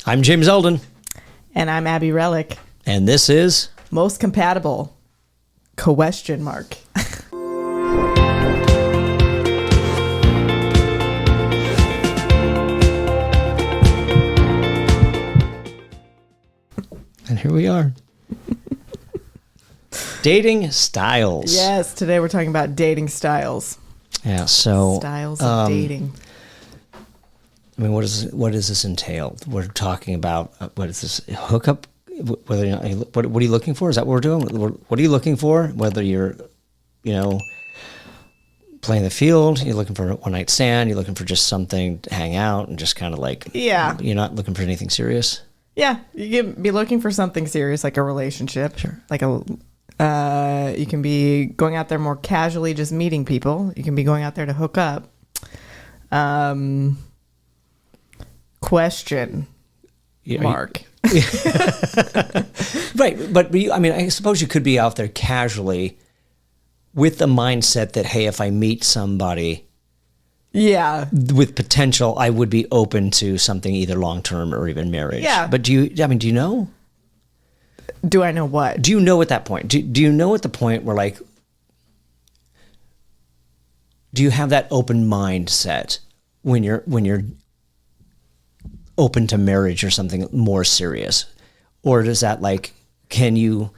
I'm James Elden. And I'm Abby Relic. And this is... Most compatible? Question mark. And here we are. Dating styles. Yes, today we're talking about dating styles. Yeah, so... Styles of dating. I mean, what does this entail? We're talking about, what is this, hookup? What are you looking for? Is that what we're doing? What are you looking for? Whether you're, playing the field, you're looking for a one-night stand, you're looking for just something to hang out and just kind of like... Yeah. You're not looking for anything serious? Yeah, you can be looking for something serious, like a relationship. Sure. Like you can be going out there more casually, just meeting people. You can be going out there to hook up. Question mark. Right, but I suppose you could be out there casually with the mindset that, hey, if I meet somebody... Yeah. With potential, I would be open to something either long-term or even marriage. Yeah. But do you know? Do I know what? Do you know at that point? Do you know at the point where, like, do you have that open mindset when you're open to marriage or something more serious? Or does that, like, can you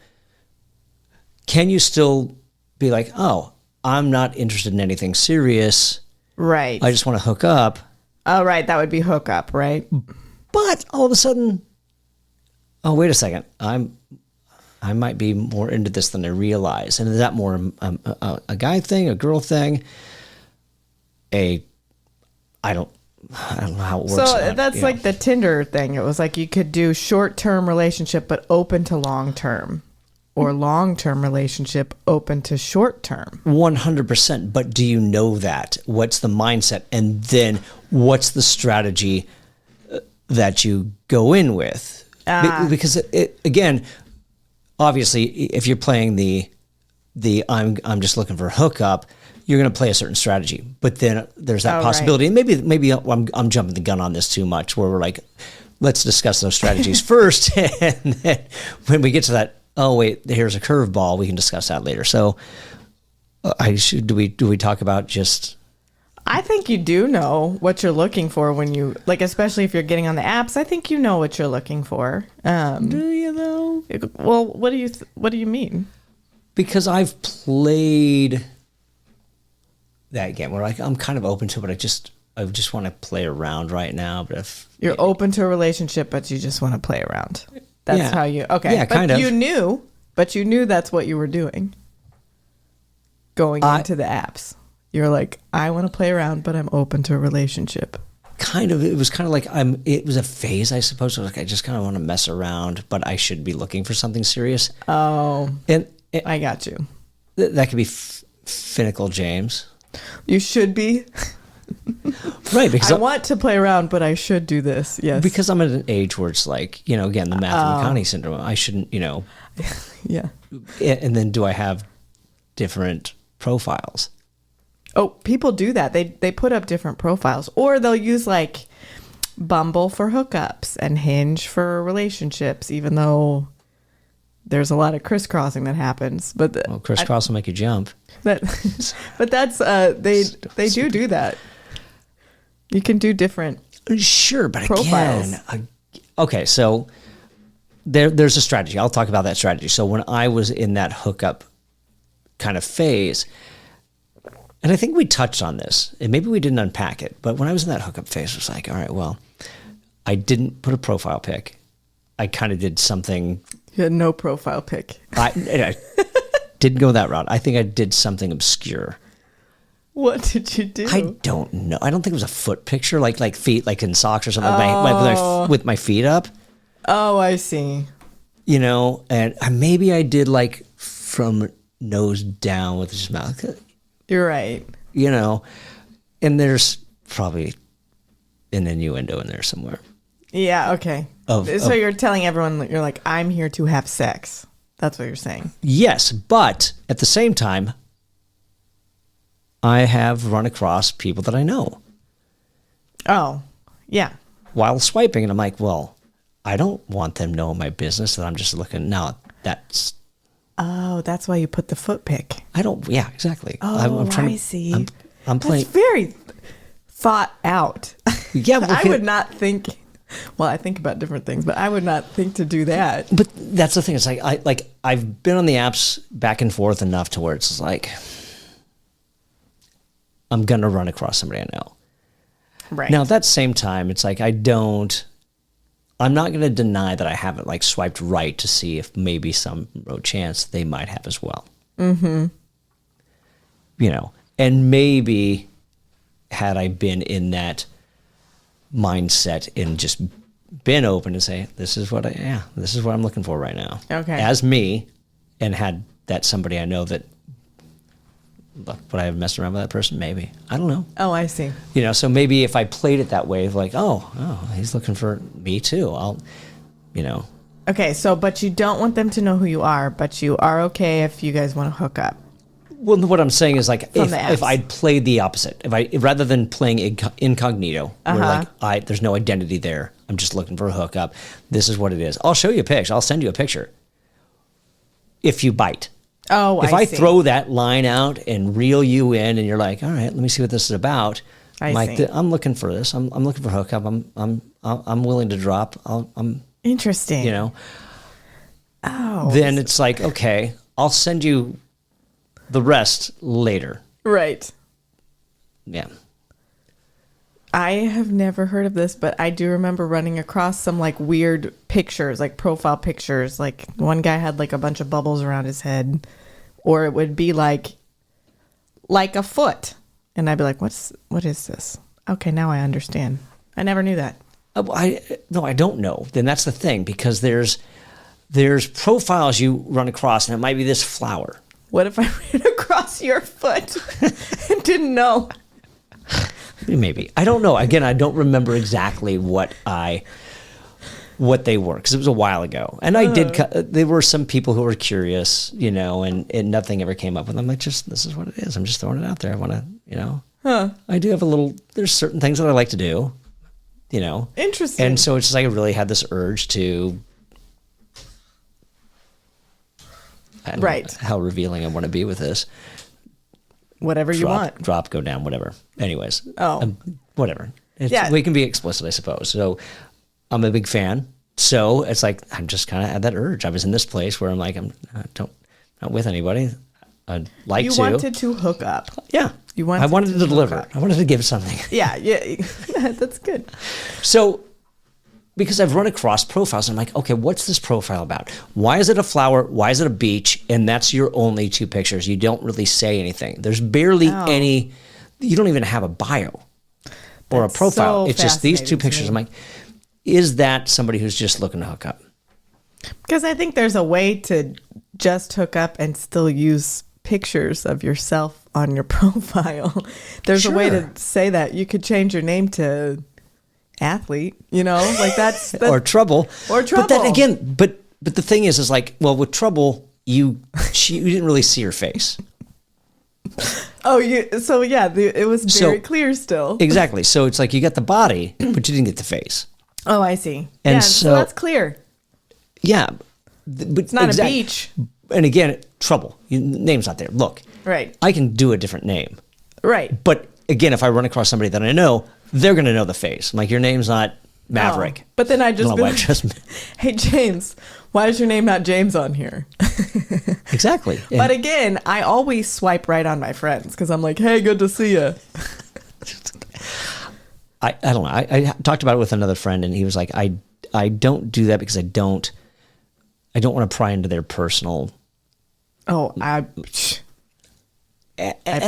still be like, oh, I'm not interested in anything serious. Right. I just want to hook up. Oh, right. That would be hook up, right? But all of a sudden, oh, wait a second. I might be more into this than I realize. And is that more a guy thing, a girl thing? I don't know how it works. So that's like the Tinder thing. It was like you could do short-term relationship, but open to long-term. Or long-term relationship open to short-term. 100%. But do you know that? What's the mindset? And then what's the strategy that you go in with? Because again, obviously, if you're playing the I'm just looking for a hookup, you're going to play a certain strategy. But then there's that possibility. Right. And maybe I'm jumping the gun on this too much, where we're like, let's discuss those strategies first, and then when we get to that, oh wait, here's a curveball, we can discuss that later. So, do we talk about just? I think you do know what you're looking for when you, like, especially if you're getting on the apps. I think you know what you're looking for. Do you though? Well, what do you mean? Because I've played that game where, like, I'm kind of open to it, but I just want to play around right now. But if you're open to a relationship, but you just want to play around. That's how you... Okay. Yeah, kind of. You knew that's what you were doing. Going into the apps. You're like, I want to play around, but I'm open to a relationship. Kind of. It was kind of like it was a phase, I suppose. I was like, I just kind of want to mess around, but I should be looking for something serious. Oh. And I got you. That could be finical, James. You should be... Right, because I want to play around, but I should do this. Yes, because I'm at an age where it's like, again, the Matthew McConaughey syndrome. I shouldn't, Yeah. And then do I have different profiles? Oh, people do that. They put up different profiles, or they'll use like Bumble for hookups and Hinge for relationships, even though there's a lot of crisscrossing that happens. But crisscross will make you jump. But that's they do that. You can do different sure, but profiles. Again, okay, so there's a strategy. I'll talk about that strategy. So when I was in that hookup kind of phase, and I think we touched on this, and maybe we didn't unpack it, but when I was in that hookup phase, it was like, all right, well, I didn't put a profile pic. I kind of did something. You had no profile pic. I didn't go that route. I think I did something obscure. What did you do? I don't know. I don't think it was a foot picture, like feet, like in socks or something, with my feet up. Oh, I see. And maybe I did like from nose down with his mouth. You're right. And there's probably an innuendo in there somewhere. Yeah, okay. So you're telling everyone that you're like, I'm here to have sex. That's what you're saying. Yes, but at the same time, I have run across people that I know. Oh, yeah. While swiping, and I'm like, well, I don't want them knowing my business that I'm just looking. No, that's. Oh, that's why you put the foot pic. I don't. Yeah, exactly. Oh, I'm trying I see. I'm playing. That's very thought out. Yeah, I would not think. Well, I think about different things, but I would not think to do that. But that's the thing. It's like I've been on the apps back and forth enough to where it's like I'm gonna run across somebody I know. Right. Now at that same time, it's like I'm not gonna deny that I haven't like swiped right to see if maybe some chance they might have as well. Mm-hmm. You know, and maybe had I been in that mindset and just been open to say, this is what I'm looking for right now. Okay. As me, and had that somebody I know that, would I have messed around with that person? Maybe. I don't know. Oh, I see. You know, so maybe if I played it that way, like, oh, he's looking for me too. I'll, you know. Okay, so, but you don't want them to know who you are, but you are okay if you guys want to hook up. Well, what I'm saying is like From the if apps. I'd played the opposite, if rather than playing incognito, where like there's no identity there, I'm just looking for a hookup. This is what it is. I'll show you a picture. I'll send you a picture. If you bite. Oh, if I see. throw that line out and reel you in, and you're like, all right, let me see what this is about. I see. I'm looking for this. I'm looking for a hookup. I'm willing to drop. I'm Interesting. you know. Oh. Then it's like, okay, I'll send you the rest later. Right. Yeah. I have never heard of this, but I do remember running across some like weird pictures, like profile pictures. Like one guy had like a bunch of bubbles around his head, or it would be like a foot. And I'd be like, what is this? Okay, now I understand. I never knew that. No, I don't know. Then that's the thing, because there's profiles you run across, and it might be this flower. What if I ran across your foot and didn't know? Maybe. I don't know. Again, I don't remember exactly what they were, because it was a while ago. And I did. There were some people who were curious, you know, and nothing ever came up with them. Like, just this is what it is. I'm just throwing it out there. I want to, you know. I do have there's certain things that I like to do, you know. Interesting. And so it's just like I really had this urge to. I don't know how revealing I want to be with this. Whatever you want. Drop, go down, whatever. Anyways. Whatever. Yeah. We can be explicit, I suppose. So I'm a big fan. So it's like, I'm just kind of had that urge. I was in this place where I'm like, I'm not with anybody. I'd like you to. You wanted to hook up. Yeah. I wanted to deliver. I wanted to give something. Yeah. That's good. So, because I've run across profiles, and I'm like, okay, what's this profile about? Why is it a flower? Why is it a beach? And that's your only two pictures. You don't really say anything. There's barely any. You don't even have a bio or a profile. So it's just these two pictures. I'm like, is that somebody who's just looking to hook up? Because I think there's a way to just hook up and still use pictures of yourself on your profile. There's a way to say that. You could change your name to athlete, you know, like that's or trouble. But then again, but the thing is like, well, with trouble, you didn't really see her face. It was very clear still. Exactly. So it's like you got the body, but you didn't get the face. Oh, I see. And so that's clear. Yeah, but it's not a beach. And again, trouble. Your name's not there. Look, right. I can do a different name. Right. But again, if I run across somebody that I know, they're going to know the face. I'm like, your name's not Maverick. Oh, but then I just hey, James, why is your name not James on here? Exactly. But again, I always swipe right on my friends because I'm like, hey, good to see you. I don't know. I talked about it with another friend, and he was like, I don't do that because I don't want to pry into their personal. Oh, I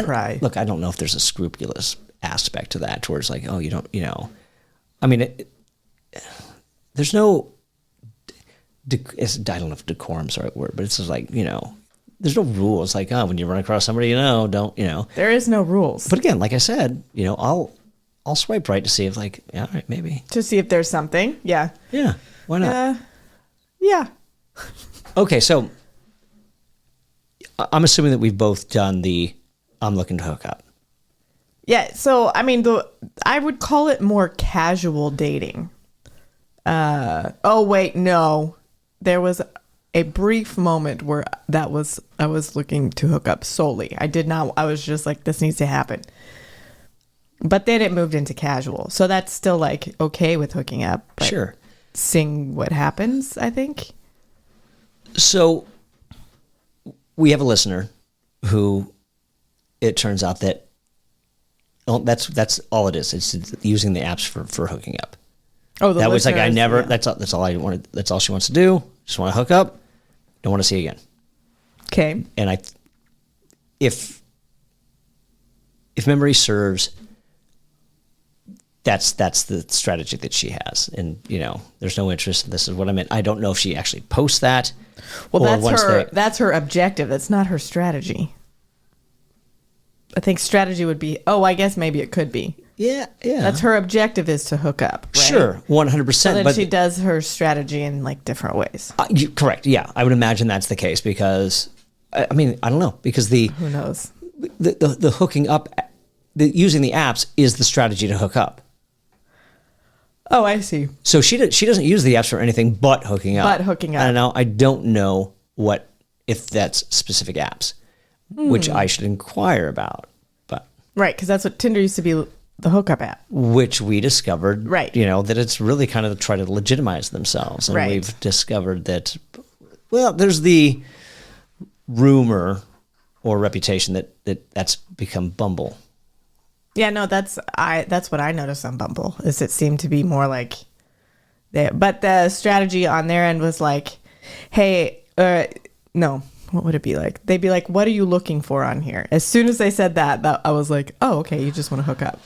pry. Look, I don't know if there's a scrupulous aspect to that, towards like, oh, you don't, you know, I mean, there's no. I don't know if decorum's the right word, but it's just like, you know, there's no rules. Like, oh, when you run across somebody, you know, don't, you know. There is no rules. But again, like I said, you know, I'll swipe right to see if, like, yeah, all right, maybe. To see if there's something. Yeah. Yeah. Why not? Yeah. Okay, so I'm assuming that we've both done the I'm looking to hook up. Yeah. So, I mean, I would call it more casual dating. Oh wait, no. There was a brief moment where I was looking to hook up solely. I was just like, this needs to happen. But then it moved into casual. So that's still like okay with hooking up. But Sure. Seeing what happens, I think. So we have a listener who it turns out that that's all it is. It's using the apps for hooking up. Oh, that was like, I never, yeah. that's all I wanted. That's all she wants to do. Just want to hook up. Don't want to see again. Okay. And if memory serves, that's the strategy that she has. And, there's no interest. This is what I meant. I don't know if she actually posts that. Well, that's her objective. That's not her strategy. I think strategy would be, I guess maybe it could be. Yeah. That's her objective, is to hook up, right? Sure, 100%. So then she does her strategy in like different ways. Correct. Yeah, I would imagine that's the case because, I don't know, because who knows, the hooking up, using the apps is the strategy to hook up. Oh, I see. So she doesn't use the apps for anything but hooking up. I don't know if that's specific apps, which I should inquire about. But right, because that's what Tinder used to be. The hookup app. Which we discovered, right? That it's really kind of to try to legitimize themselves. And we've discovered that, there's the rumor or reputation that's become Bumble. Yeah, no, that's what I noticed on Bumble, is it seemed to be more like but the strategy on their end was like, hey, no, what would it be like? They'd be like, what are you looking for on here? As soon as they said that I was like, oh, okay, you just want to hook up.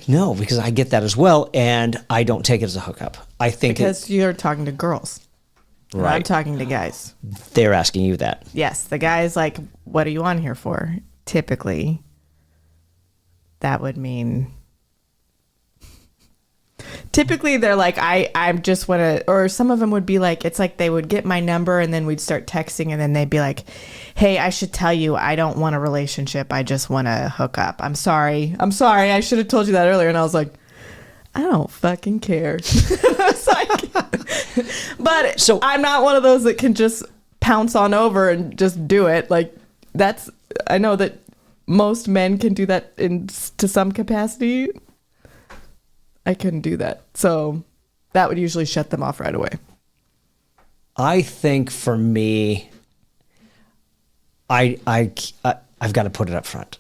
No, because I get that as well, and I don't take it as a hookup. I think because you're talking to girls. Right. I'm talking to guys. They're asking you that. Yes, the guy's like, what are you on here for? Typically, that would mean... Typically, they're like, I just want to, or some of them would be like, it's like they would get my number and then we'd start texting and then they'd be like, hey, I should tell you, I don't want a relationship. I just want to hook up. I'm sorry. I should have told you that earlier. And I was like, I don't fucking care. But so I'm not one of those that can just pounce on over and just do it. Like I know that most men can do that to some capacity. I couldn't do that. So that would usually shut them off right away. I think for me, I've got to put it up front.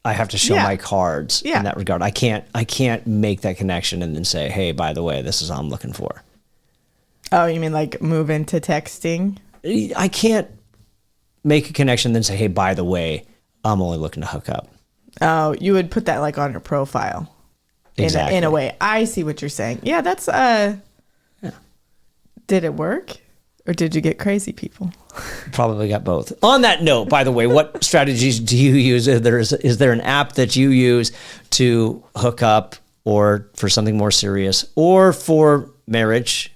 I have to show my cards in that regard. I can't make that connection and then say, hey, by the way, this is all I'm looking for. Oh, you mean like move into texting? I can't make a connection and then say, hey, by the way, I'm only looking to hook up. Oh, you would put that like on your profile. Exactly. In a way. I see what you're saying. Yeah, that's Did it work? Or did you get crazy people? Probably got both. On that note, by the way, what strategies do you use? Is there an app that you use to hook up or for something more serious or for marriage,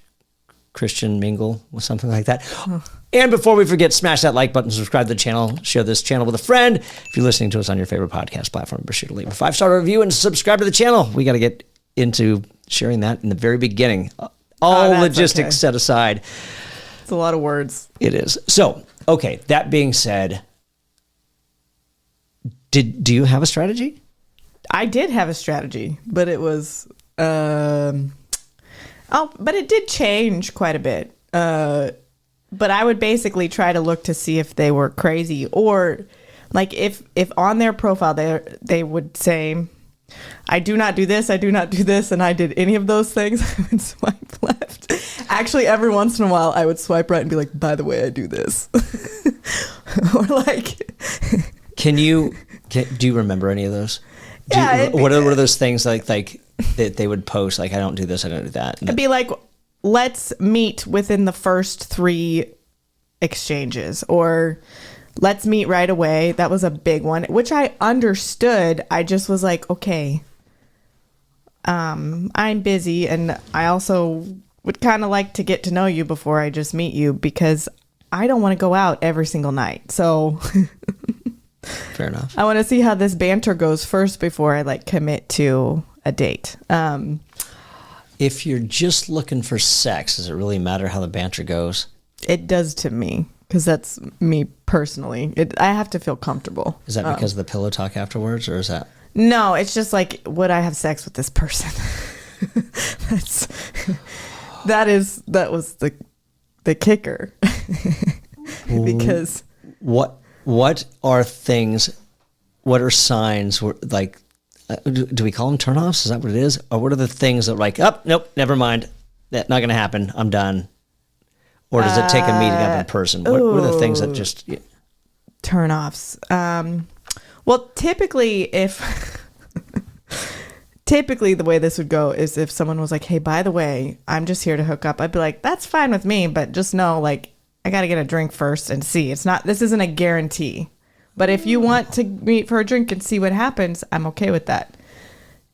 Christian mingle, or something like that? Oh. And before we forget, smash that like button, subscribe to the channel, share this channel with a friend. If you're listening to us on your favorite podcast platform, be sure to leave a 5-star review and subscribe to the channel. We got to get into sharing that in the very beginning. All logistics set aside. It's a lot of words. It is. So, okay, that being said, do you have a strategy? I did have a strategy, but it was, but it did change quite a bit. But I would basically try to look to see if they were crazy or like if on their profile they would say, I do not do this, and I did any of those things, I would swipe left. Actually, every once in a while, I would swipe right and be like, by the way, I do this. Or like... do you remember any of those? Yeah. What are those things like that they would post, like, I don't do this, I don't do that? It'd be like, let's meet within the first 3 exchanges, or let's meet right away. That was a big one, which I understood. I just was like, okay, I'm busy, and I also would kind of like to get to know you before I just meet you, because I don't want to go out every single night. So fair enough. I want to see how this banter goes first before I like commit to a date. if you're just looking for sex, does it really matter how the banter goes? It does to me, because that's me personally. I have to feel comfortable. Is that because of the pillow talk afterwards, or is that? No, it's just like, would I have sex with this person? that was the kicker. Because what are things? What are signs? Like, do we call them turnoffs? Is that what it is? Or what are the things that are like, oh, nope, never mind, that's not going to happen, I'm done? Or does it take a meeting up in person? What are the things that just turnoffs? Well, typically the way this would go is if someone was like, hey, by the way, I'm just here to hook up, I'd be like, that's fine with me, but just know, like, I got to get a drink first and see. This isn't a guarantee. But if you want to meet for a drink and see what happens, I'm okay with that.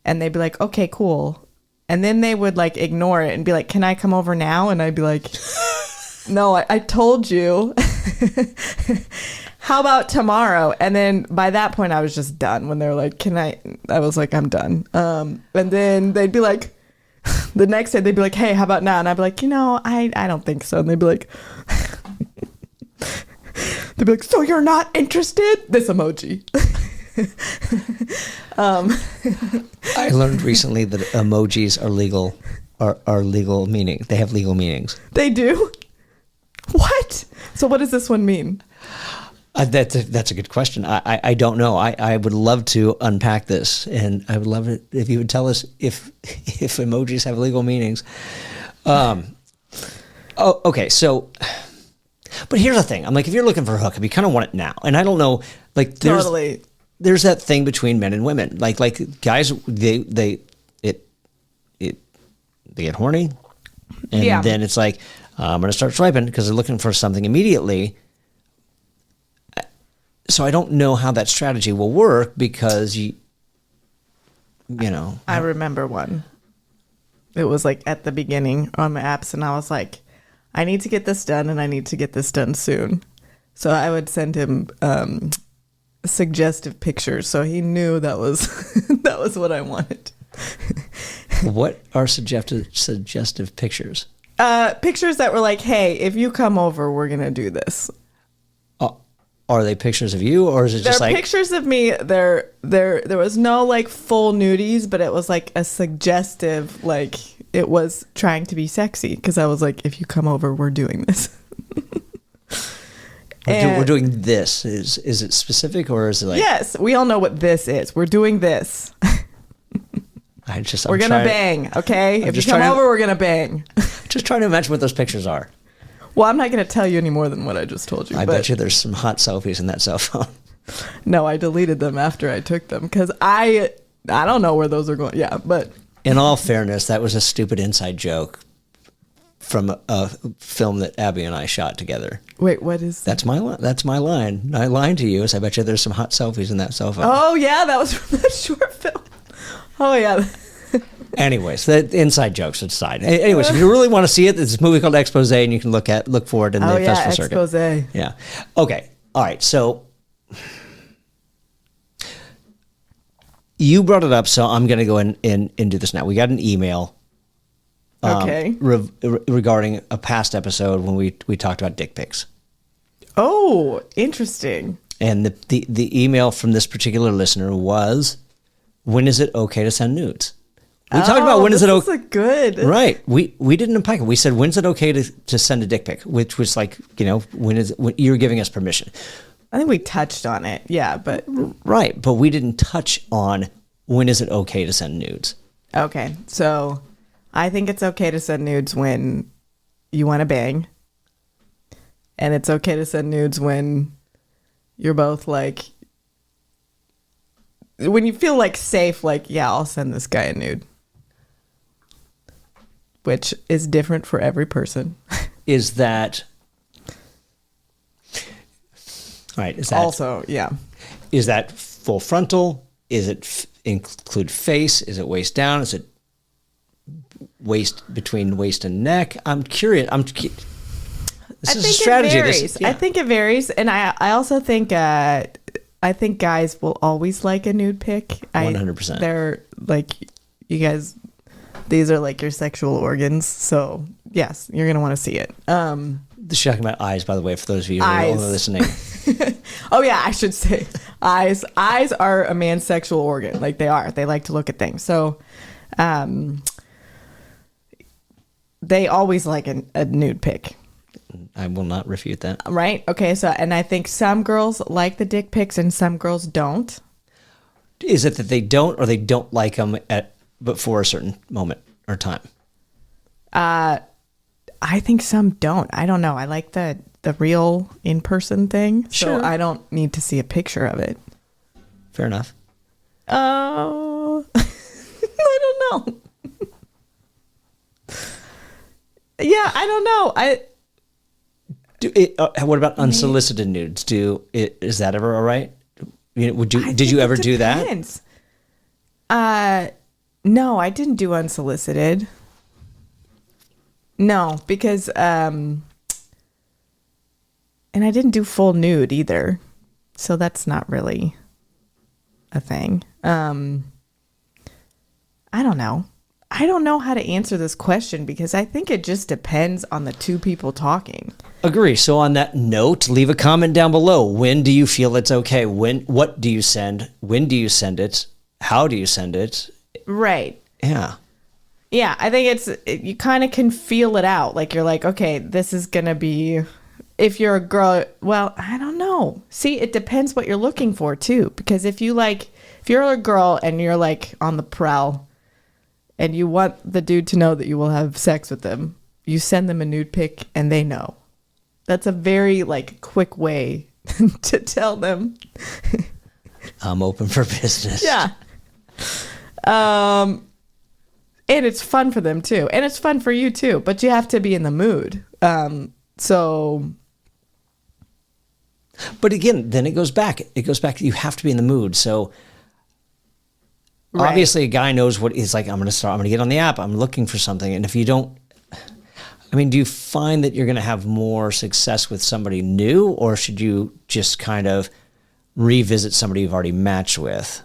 And they'd be like, okay, cool. And then they would like ignore it and be like, can I come over now? And I'd be like, no, I told you. How about tomorrow? And then by that point, I was just done. When they were like, I was like, I'm done. And then they'd be like, the next day they'd be like, hey, how about now? And I'd be like, I don't think so. And they'd be like, so you're not interested? This emoji. I learned recently that emojis are legal, are legal meaning. They have legal meanings. They do? What? So what does this one mean? That's a good question. I don't know. I would love to unpack this, and I would love it if you would tell us if emojis have legal meanings. Okay. So, but here's the thing. I'm like, if you're looking for a hookup, you kind of want it now. And I don't know, like, there's that thing between men and women. Like guys, they get horny, and then it's like, I'm going to start swiping because they're looking for something immediately. So I don't know how that strategy will work because you know. I remember one. It was like at the beginning on my apps, and I was like, I need to get this done, and I need to get this done soon. So I would send him suggestive pictures, so he knew that was that was what I wanted. What are suggestive pictures? Pictures that were like, hey, if you come over, we're gonna do this. Are they pictures of you, or is it just They're like pictures of me? There was no like full nudies, but it was like a suggestive, like it was trying to be sexy because I was like, if you come over, we're doing this. We're doing this. Is it specific, or is it like? Yes, we all know what this is. We're doing this. We're gonna bang, okay? If you come over, we're gonna bang. Just trying to imagine what those pictures are. Well, I'm not going to tell you any more than what I just told you. I bet you there's some hot selfies in that cell phone. No, I deleted them after I took them because I don't know where those are going. Yeah, but in all fairness, that was a stupid inside joke from a film that Abby and I shot together. Wait, what is that? That's my line. My line to you is, I bet you there's some hot selfies in that cell phone. Oh yeah, that was from that short film. Oh yeah. Anyways, the inside jokes aside. Anyways, if you really want to see it, it's a movie called Expose, and you can look for it in the festival circuit. Expose. Yeah. Okay. All right. So you brought it up, so I'm going to go in and do this now. We got an email. Regarding a past episode when we talked about dick pics. Oh, interesting. And the email from this particular listener was, when is it okay to send nudes? We talked about when is it okay. Good. Right. We didn't unpack it. We said, when's it okay to send a dick pic? Which was like, when you're giving us permission. I think we touched on it. Yeah, but. Right. But we didn't touch on when is it okay to send nudes. Okay. So I think it's okay to send nudes when you want to bang. And it's okay to send nudes when you're both like, when you feel like safe, like, yeah, I'll send this guy a nude. Which is different for every person. Is that... All right, is that... Also, yeah. Is that full frontal? Is it include face? Is it waist down? Is it waist between waist and neck? I'm curious. This is a strategy. It varies. I think it varies. And I also think... I think guys will always like a nude pic. 100%. They're like, you guys These are like your sexual organs. So yes, you're going to want to see it. She's talking about eyes, by the way, for those of you who are only listening. Oh yeah, I should say eyes. Eyes are a man's sexual organ. Like they are. They like to look at things. So, they always like a nude pic. I will not refute that. Right? Okay. So, and I think some girls like the dick pics and some girls don't. Is it that they don't, or they don't like them but for a certain moment or time? I think some don't. I don't know. I like the real in-person thing. Sure. So I don't need to see a picture of it. Fair enough. I don't know. Yeah, I don't know. What about unsolicited nudes? Is that ever all right? Did you ever do that? No, I didn't do unsolicited. No, because and I didn't do full nude either. So that's not really a thing. I don't know. I don't know how to answer this question because I think it just depends on the two people talking. Agree. So on that note, leave a comment down below. When do you feel it's okay? What do you send? When do you send it? How do you send it? Right. Yeah. Yeah, I think you kind of can feel it out. Like you're like, okay, this is going to be, if you're a girl, well, I don't know. See, it depends what you're looking for too. Because if you're a girl and you're like on the prowl and you want the dude to know that you will have sex with them, you send them a nude pic and they know. That's a very like quick way to tell them. I'm open for business. Yeah. And it's fun for them too. And it's fun for you too, but you have to be in the mood. So. But again, then it goes back. You have to be in the mood. So obviously a guy knows what he's like. I'm going to get on the app. I'm looking for something. And if you don't, do you find that you're going to have more success with somebody new, or should you just kind of revisit somebody you've already matched with?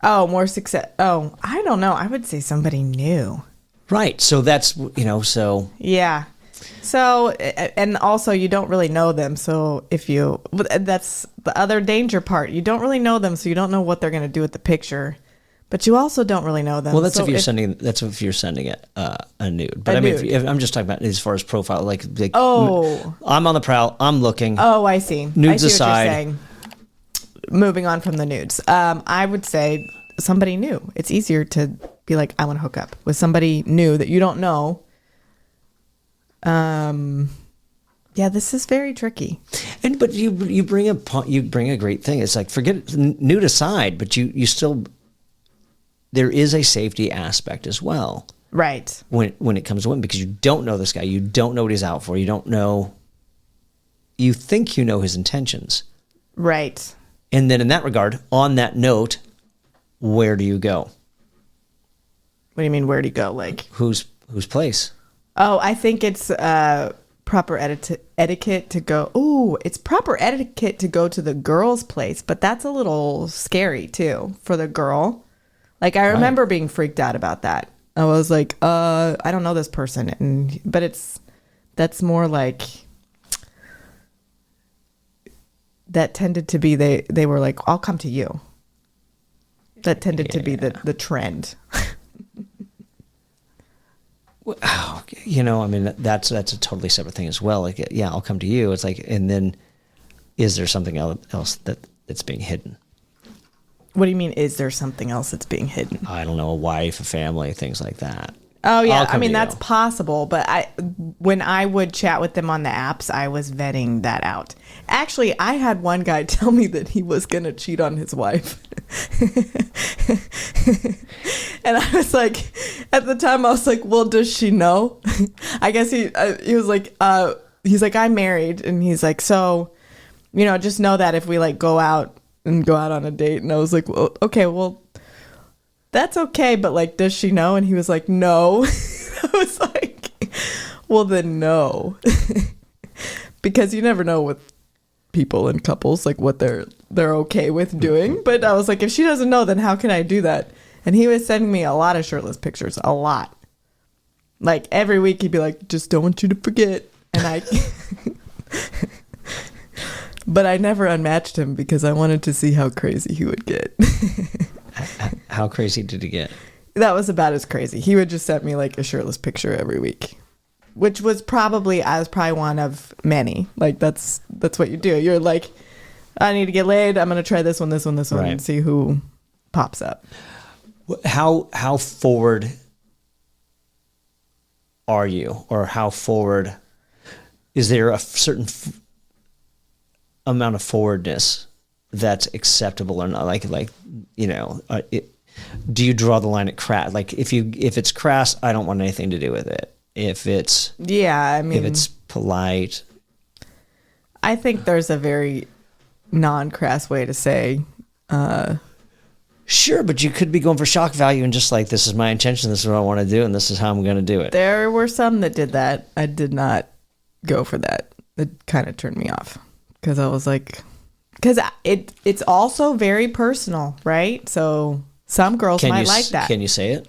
Oh, more success. Oh, I don't know. I would say somebody new. Right. So that's, so. Yeah. So, and also you don't really know them. So that's the other danger part. You don't really know them. So you don't know what they're going to do with the picture, but you also don't really know them. Well, that's if you're sending it a nude. But if I'm just talking about as far as profile, like I'm on the prowl. I'm looking. Oh, I see. Nudes I see aside. what you're saying. Moving on from the nudes, I would say somebody new. It's easier to be like, I want to hook up with somebody new that you don't know. Yeah, this is very tricky. But you bring a great thing. It's like, forget nude aside, but you still, there is a safety aspect as well. Right. When it comes to women, because you don't know this guy, you don't know what he's out for, you don't know. You think you know his intentions. Right. And then in that regard, on that note, where do you go? What do you mean, where do you go? Like whose place? Oh, I think it's proper etiquette to go. Ooh, it's proper etiquette to go to the girl's place, but that's a little scary too for the girl. Like I remember being freaked out about that. I was like, I don't know this person, but that's more like. That tended to be they were like, I'll come to you. That tended to be the trend. That's a totally separate thing as well. Like, yeah, I'll come to you. It's like, and then is there something else that's being hidden? What do you mean? Is there something else that's being hidden? I don't know, a wife, a family, things like that. Oh yeah, that's possible. But when I would chat with them on the apps, I was vetting that out. Actually, I had one guy tell me that he was gonna cheat on his wife, and I was like, at the time, I was like, "Well, does she know?" I guess he was like, he's like, "I'm married," and he's like, "So, just know that if we like go out on a date," and I was like, "Well, okay, well." That's okay, but like, does she know? And he was like, no. I was like, well, then no. Because you never know with people and couples, like what they're okay with doing. But I was like, if she doesn't know, then how can I do that? And he was sending me a lot of shirtless pictures, a lot. Like every week he'd be like, just don't want you to forget. And I, but I never unmatched him because I wanted to see how crazy he would get. How crazy did he get? That was about as crazy. He would just send me like a shirtless picture every week, which was probably, I was probably one of many. Like that's what you do. You're like, I need to get laid. I'm going to try this one, right, and see who pops up. How forward are you, or how forward is there a certain amount of forwardness that's acceptable or not? Like you know, do you draw the line at crass? Like if it's crass, I don't want anything to do with it. If it's if it's polite, I think there's a very non-crass way to say. Sure, but you could be going for shock value and just like, this is my intention, this is what I want to do, and this is how I'm going to do it. There were some that did that. I did not go for that. It kind of turned me off because I was like, because it's also very personal, right? So some girls might like that. Can you say it?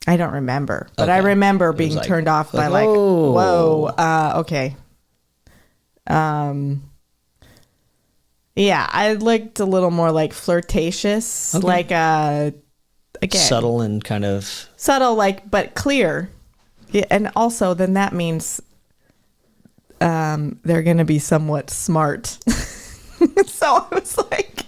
I don't remember, but okay. I remember being like, turned off by like, whoa, okay. Yeah, I liked a little more like flirtatious, okay. Like again, subtle and kind of subtle, like but clear. Yeah, and also then that means they're gonna be somewhat smart. So I was like,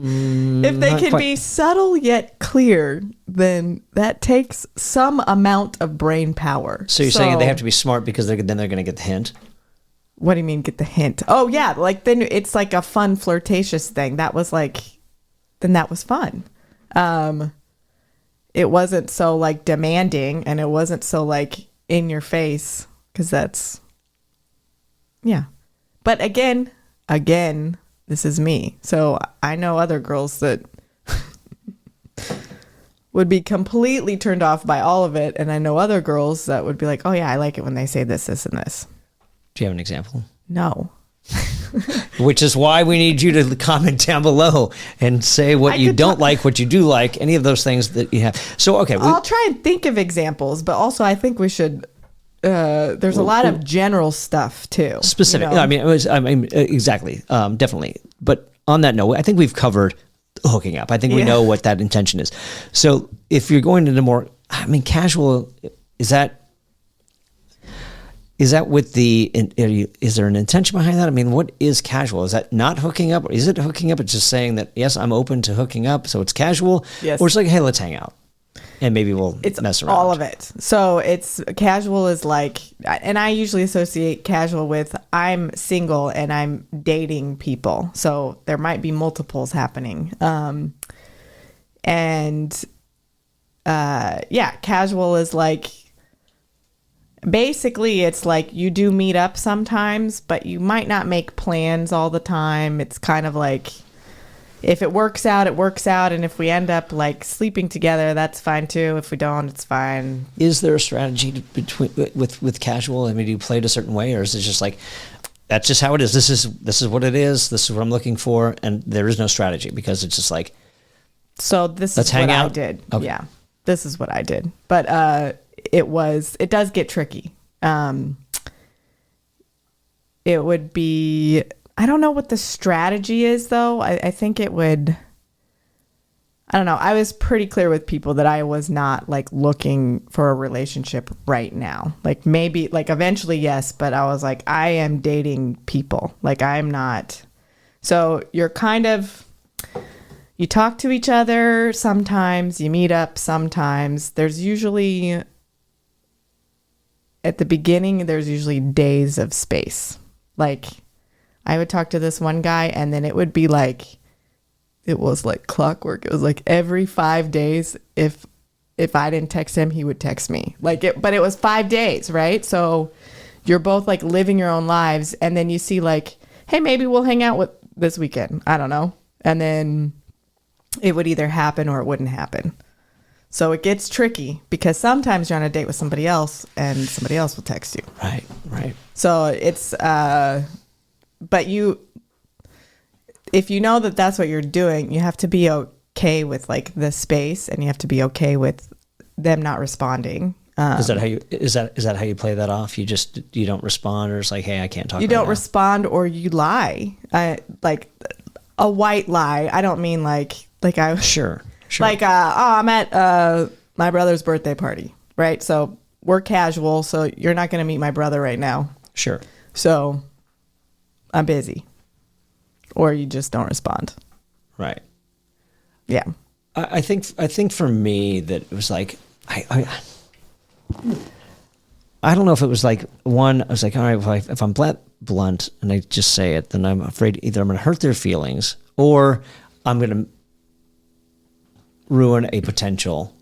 if they can be subtle yet clear, then that takes some amount of brain power. So you're saying they have to be smart because then they're gonna get the hint. What do you mean get the hint? Oh yeah, like then it's like a fun flirtatious thing. That was like, then that was fun. It wasn't so like demanding and it wasn't so like in your face because that's, yeah. But again, this is me. So I know other girls that would be completely turned off by all of it. And I know other girls that would be like, oh yeah, I like it when they say this, this, and this. Do you have an example? No. Which is why we need you to comment down below and say what you don't like, what you do like, any of those things that you have. So, okay. I'll try and think of examples, but also I think we should, there's a lot of general stuff too. Specific. You know? I mean, exactly. Definitely. But on that note, I think we've covered hooking up. I think we know what that intention is. So if you're going into more, casual, is that with the, is there an intention behind that? I mean, what is casual? Is that not hooking up? Or is it hooking up? It's just saying that, yes, I'm open to hooking up, so it's casual. Yes. Or it's like, hey, let's hang out. And maybe we'll mess around. All of it. So it's casual is like, and I usually associate casual with I'm single and I'm dating people. So there might be multiples happening. Casual is like, basically, it's like you do meet up sometimes, but you might not make plans all the time. It's kind of like if it works out, it works out. And if we end up like sleeping together, that's fine too. If we don't, it's fine. Is there a strategy with casual? I mean, do you play it a certain way, or is it just like, that's just how it is? This is what it is. This is what I'm looking for. And there is no strategy because it's just like, so this is what I did. Okay. Yeah, this is what I did. But, it does get tricky. It would be, I don't know what the strategy is though. I think it would, I don't know. I was pretty clear with people that I was not like looking for a relationship right now. Like maybe like eventually, yes, but I was like, I am dating people. Like I'm not. So you're kind of, you talk to each other sometimes, you meet up sometimes. There's usually, at the beginning, there's usually days of space. Like I would talk to this one guy and then it would be like, it was like clockwork. It was like every 5 days, if I didn't text him, he would text me. But it was 5 days, right? So you're both like living your own lives. And then you see like, hey, maybe we'll hang out with this weekend. I don't know. And then it would either happen or it wouldn't happen. So it gets tricky because sometimes you're on a date with somebody else and somebody else will text you. Right. So it's, but if you know that that's what you're doing, you have to be okay with like the space, and you have to be okay with them not responding. Is that how you play that off? You don't respond, or it's like, hey, I can't talk. You don't respond, or you lie. Like a white lie. I don't mean like I sure. Like I'm at my brother's birthday party, right? So we're casual, so you're not going to meet my brother right now. Sure. So I'm busy, or you just don't respond. Right. Yeah. I think for me that it was like I don't know if it was like one. I was like, all right, if I'm blunt and I just say it, then I'm afraid either I'm going to hurt their feelings or I'm going to ruin a potential.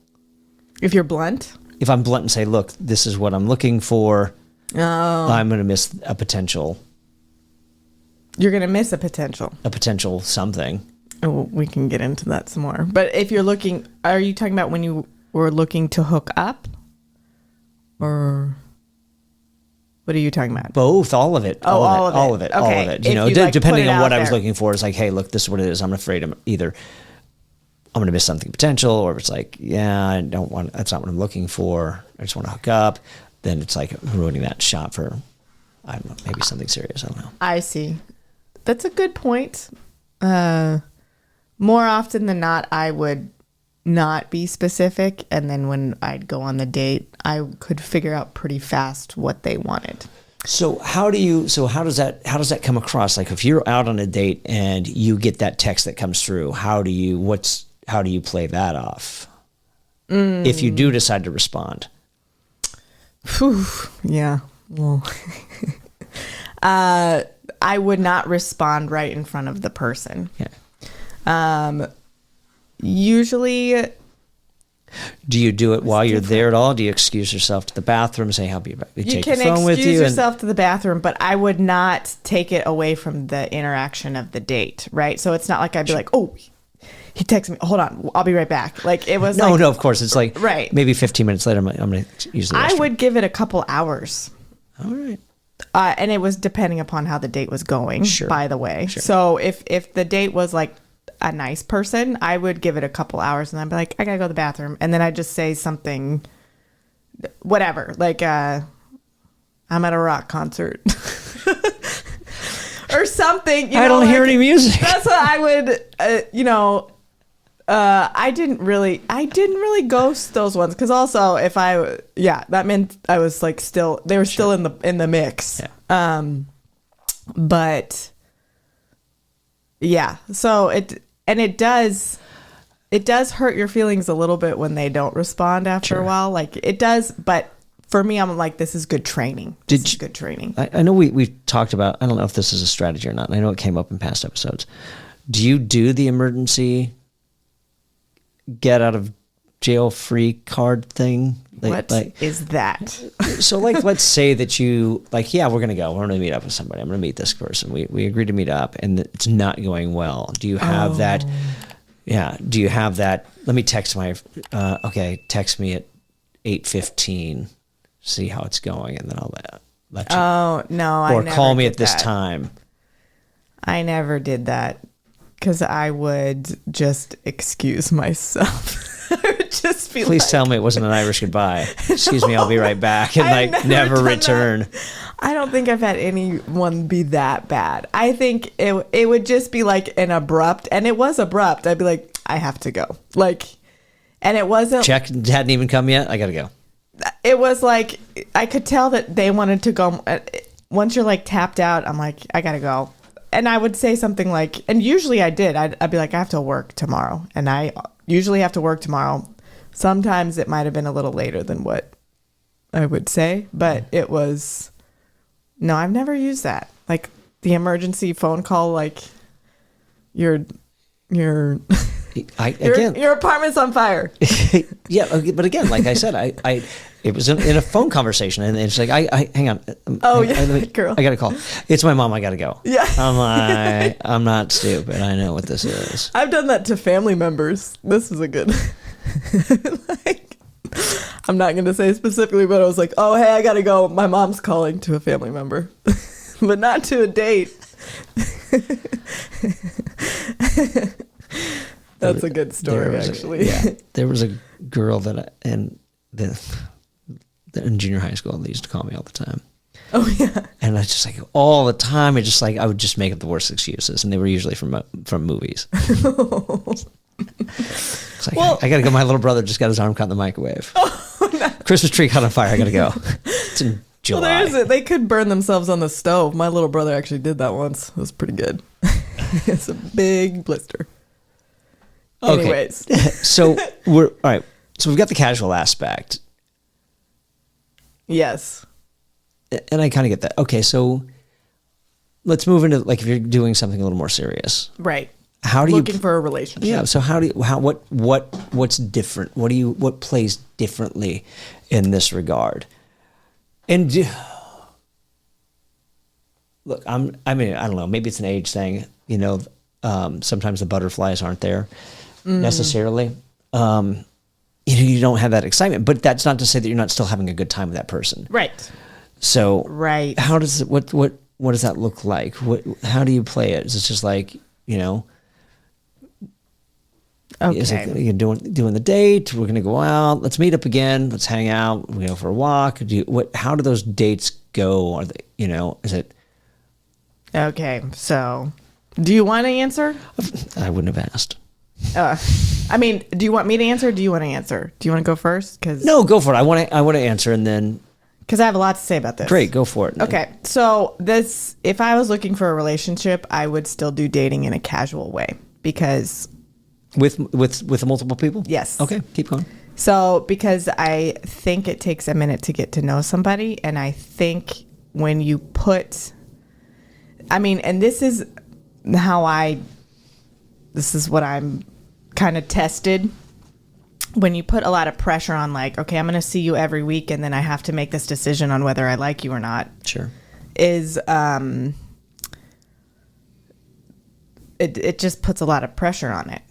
If you're blunt? If I'm blunt and say, look, this is what I'm looking for, I'm going to miss a potential. You're going to miss a potential. A potential something. Oh, we can get into that some more. But if you're looking, are you talking about when you were looking to hook up? Or what are you talking about? Both, all of it. Oh, all of it. Okay. All of it. You know, depending on what I was looking for, it's like, hey, look, this is what it is. I'm afraid I'm going to miss something potential, or if it's like, yeah, that's not what I'm looking for. I just want to hook up. Then it's like ruining that shot for, I don't know, maybe something serious. I don't know. I see. That's a good point. More often than not, I would not be specific, and then when I'd go on the date, I could figure out pretty fast what they wanted. So how does that come across? Like if you're out on a date and you get that text that comes through, how do you play that off? If you do decide to respond. Whew, yeah. Well, I would not respond right in front of the person. Yeah. Usually. Do you do it while you're there at all? Do you excuse yourself to the bathroom, say, "I'll be right"? You can excuse yourself to the bathroom, but I would not take it away from the interaction of the date, right? So it's not like I'd be like, "Oh, he texted me. Hold on, I'll be right back." Like it was. No, of course it's like right. Maybe 15 minutes later, I'm going to use the restroom. I would give it a couple hours. All right. And it was depending upon how the date was going. Sure. By the way, sure. So if the date was like a nice person, I would give it a couple hours, and I'd be like, I gotta go to the bathroom, and then I'd just say something, whatever, like I'm at a rock concert. Or something. I don't hear any music. That's what I would, I didn't really ghost those ones, because also that meant I was like they were still in the mix. Yeah. But yeah, so it does hurt your feelings a little bit when they don't respond after a while. Like it does, but for me, I'm like, this is good training. This is good training. I know we've talked about, I don't know if this is a strategy or not, and I know it came up in past episodes. Do you do the emergency get out of jail free card thing? What is that? So like, let's say that you like, yeah, we're going to go. We're going to meet up with somebody. I'm going to meet this person. We agreed to meet up, and it's not going well. Do you have that? Yeah. Do you have that? Let me text text me at 8:15, see how it's going, and then I'll let you. Oh, no. Or call me at this time. I never did that, because I would just excuse myself. I would just be Please tell me it wasn't an Irish goodbye. Excuse me, I'll be right back. And never return. That. I don't think I've had anyone be that bad. I think it would just be like an abrupt, and it was abrupt. I'd be like, I have to go. Like, and it wasn't. Check hadn't even come yet. I got to go. It was like, I could tell that they wanted to go. Once you're like tapped out, I'm like, I got to go. And I would say something like, and usually I did. I'd be like, I have to work tomorrow. And I usually have to work tomorrow. Sometimes it might have been a little later than what I would say, but it was, no, I've never used that. Like the emergency phone call, like your apartment's on fire. Yeah, but again, like I said, it was in a phone conversation, and it's like, hang on. Girl, I got to call. It's my mom. I got to go. Yeah, I'm not stupid. I know what this is. I've done that to family members. This is a good. Like, I'm not going to say specifically, but I was like, oh, hey, I got to go. My mom's calling, to a family member, but not to a date. That's a good story, actually. There was a girl that in junior high school, they used to call me all the time. Oh yeah. And I just like all the time, I would just make up the worst excuses, and they were usually from movies. It's like, well, I gotta go. My little brother just got his arm caught in the microwave. Oh, no. Christmas tree caught on fire. I gotta go. It's in July. Well, they could burn themselves on the stove. My little brother actually did that once. It was pretty good. It's a big blister. Okay. Anyways, so we're all right. So we've got the casual aspect. Yes. And I kind of get that. Okay, so let's move into like if you're doing something a little more serious, right? How do you looking for a relationship? Yeah. So what's different? What plays differently in this regard? And look, I mean, I don't know. Maybe it's an age thing. You know, sometimes the butterflies aren't there necessarily. You don't have that excitement, but that's not to say that you're not still having a good time with that person, right? So, right. How does it? What does that look like? How do you play it? Is it just like Okay. Is it, you're doing the date? We're gonna go out. Let's meet up again. Let's hang out. We go for a walk. How do those dates go? Are they? Is it? Okay. So, do you want to answer? I wouldn't have asked. I mean, do you want me to answer? Or do you want to answer? Do you want to go first? No, go for it. I want to answer, and then. Because I have a lot to say about this. Great, go for it. Okay, so if I was looking for a relationship, I would still do dating in a casual way because... With multiple people? Yes. Okay, keep going. So, because I think it takes a minute to get to know somebody, and I think when you put... I mean, and this is what I'm kind of tested. When you put a lot of pressure on, like, okay, I'm going to see you every week, and then I have to make this decision on whether I like you or not. Sure. It just puts a lot of pressure on it.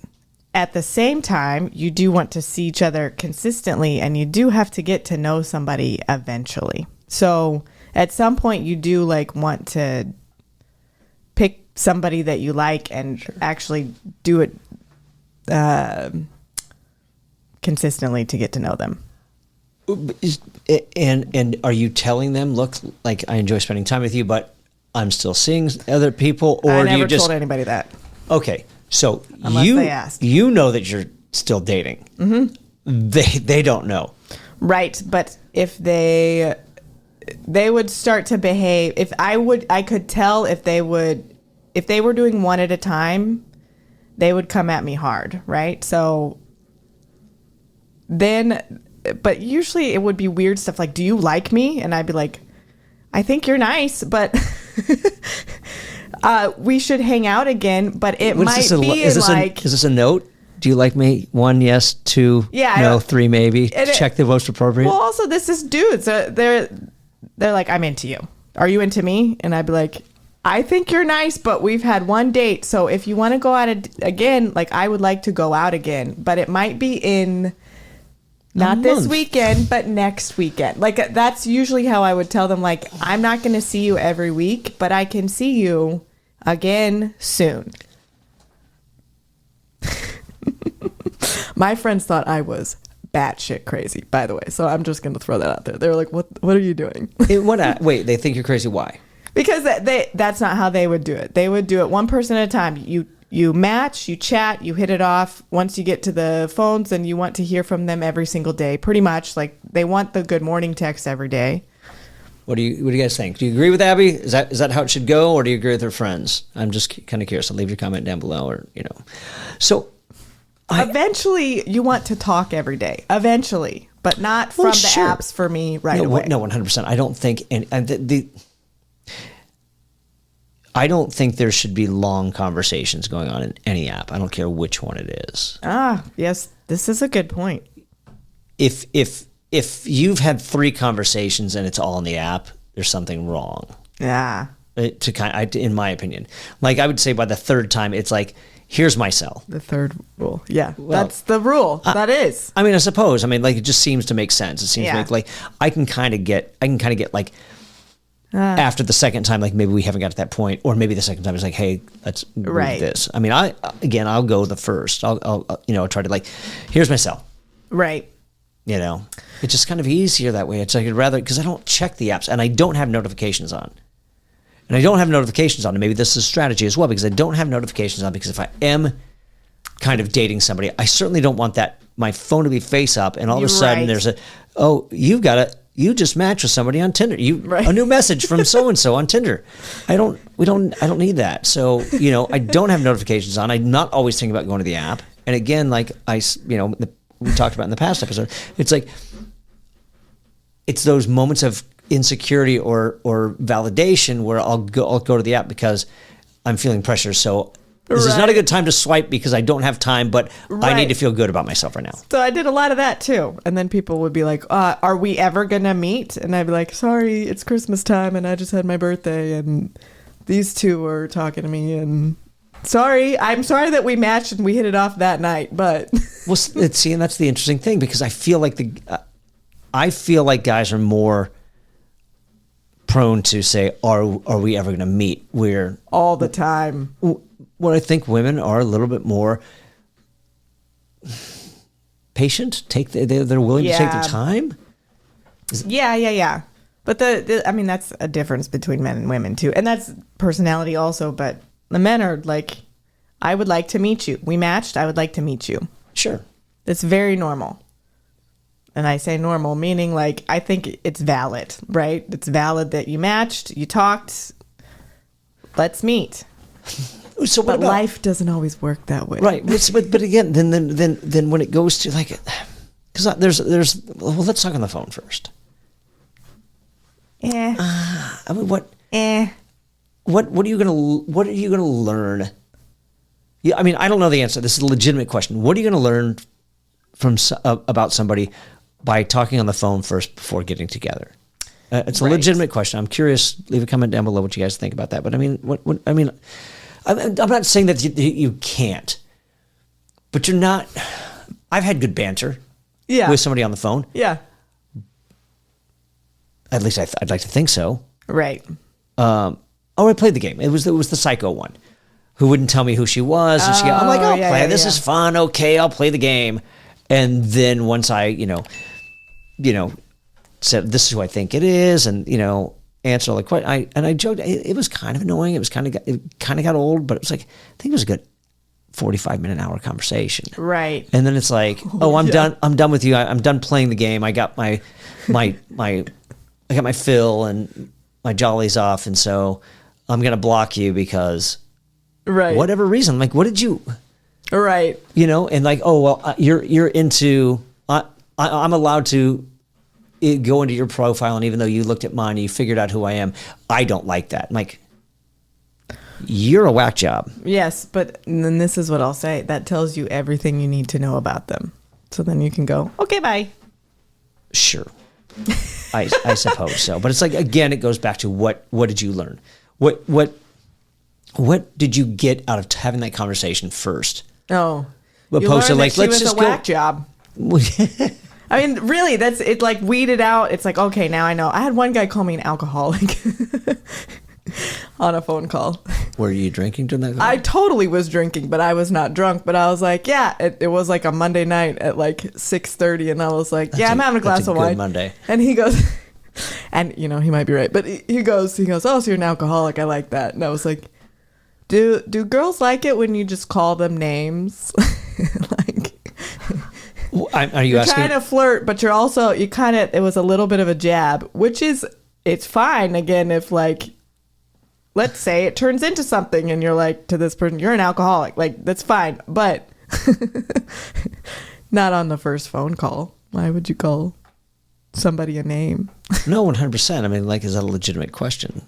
At the same time, you do want to see each other consistently, and you do have to get to know somebody eventually. So at some point, you do want to pick somebody that you like and actually do it consistently to get to know them. And are you telling them, look, like I enjoy spending time with you, but I'm still seeing other people, or I do you never just told anybody that? Okay, so Unless they asked. You know that you're still dating. Mm-hmm. They don't know, right? But if they would start to behave, I could tell if they were doing one at a time, they would come at me hard, right? So. But usually it would be weird stuff like, do you like me? And I'd be like, I think you're nice, but we should hang out again. But it might be is this a note? Do you like me? 1, yes. 2, no. 3, maybe. Check the most appropriate. Well, also this is dudes. They're like, I'm into you. Are you into me? And I'd be like, I think you're nice, but we've had one date. So if you want to go out again, I would like to go out again, but it might be in... Not this weekend, but next weekend. That's usually how I would tell them, I'm not going to see you every week, but I can see you again soon. My friends thought I was batshit crazy, by the way. So I'm just going to throw that out there. They were like, what are you doing? Wait, they think you're crazy. Why? Because that's not how they would do it. They would do it one person at a time. You match, you chat, you hit it off. Once you get to the phones, and you want to hear from them every single day. Pretty much, they want the good morning text every day. What do you guys think? Do you agree with Abby? Is that how it should go, or do you agree with her friends? I'm just kind of curious. So leave your comment down below, or So, eventually, you want to talk every day. Eventually, but not from the apps for me away. No, 100%. I don't think, I don't think there should be long conversations going on in any app. I don't care which one it is. Yes, this is a good point. If you've had 3 conversations and it's all in the app, there's something wrong. Yeah. In my opinion, I would say by the 3rd time, it's like, here's my cell. The 3rd rule. Yeah, that's the rule. That is. I mean, I suppose. I mean, it just seems to make sense. It seems to make I can kind of get after the second time, like maybe we haven't got to that point, or maybe the second time is like, hey, let's move this. I mean, I'll go the first. I'll try to like, here's my cell. Right. It's just kind of easier that way. It's like I'd rather, because I don't check the apps and I don't have notifications on. And maybe this is a strategy as well, because I don't have notifications on, because if I am kind of dating somebody, I certainly don't want my phone to be face up and all of a sudden there's you just matched with somebody on Tinder. A new message from so-and-so on Tinder. I don't need that. So, I don't have notifications on. I'm not always thinking about going to the app. And again, like we talked about in the past episode, it's like, it's those moments of insecurity or validation where I'll go to the app because I'm feeling pressure. So this is not a good time to swipe because I don't have time, but I need to feel good about myself right now. So I did a lot of that too. And then people would be like, are we ever going to meet? And I'd be like, sorry, it's Christmas time and I just had my birthday and these two were talking to me and I'm sorry that we matched and we hit it off that night, but. Well, see, and that's the interesting thing, because I feel like guys are more prone to say, are we ever going to meet? We're all the time. What I think women are a little bit more patient. They're willing to take their time. Yeah. But that's a difference between men and women too, and that's personality also. But the men are like, I would like to meet you. We matched. I would like to meet you. Sure, it's very normal. And I say normal, meaning like, I think it's valid, right? It's valid that you matched, you talked, let's meet. So but life doesn't always work that way. Right. But again, then when it goes to like, because let's talk on the phone first. Yeah. I mean, what are you gonna learn? Yeah, I mean, I don't know the answer. This is a legitimate question. What are you gonna learn from about somebody by talking on the phone first before getting together? It's a legitimate question. I'm curious. Leave a comment down below what you guys think about that. But I mean, I'm not saying that you can't, but you're not. I've had good banter with somebody on the phone. Yeah. At least I'd like to think so. Right. I played the game. It was the psycho one who wouldn't tell me who she was. And I'm like, I'll play. This is fun. Okay, I'll play the game. And then once I, said, this is who I think it is, and, answered all the questions, I joked, it was kind of annoying. It kind of got old, but it was like, I think it was a good 45-minute hour conversation. Right. And then it's like, I'm done. I'm done with you. I'm done playing the game. I got my fill and my jollies off. And so I'm going to block you because whatever reason, like, what did you, right. And like, you're into, I'm allowed to go into your profile. And even though you looked at mine, you figured out who I am. I don't like that. I'm like, you're a whack job. Yes. But then this is what I'll say. That tells you everything you need to know about them. So then you can go, okay, bye. Sure. I suppose so. But it's like, again, it goes back to what did you learn? What did you get out of having that conversation first? Oh, opposed to like, let's just go. Whack job. I mean, really, that's it. Like weeded out. It's like, okay, now I know. I had one guy call me an alcoholic on a phone call. Were you drinking during that call? I totally was drinking, but I was not drunk. But I was like, yeah, it was like a Monday night at like 6:30, and I was like, I'm having a glass of wine. Monday. And he goes, and he might be right, but he goes, oh, so you're an alcoholic? I like that. And I was like, do girls like it when you just call them names? Like, are you asking? Trying to flirt, but it was a little bit of a jab, which is, it's fine. Again, if like, let's say it turns into something and you're like to this person, you're an alcoholic, like that's fine, but not on the first phone call. Why would you call somebody a name? No, 100%. I mean, like, is that a legitimate question?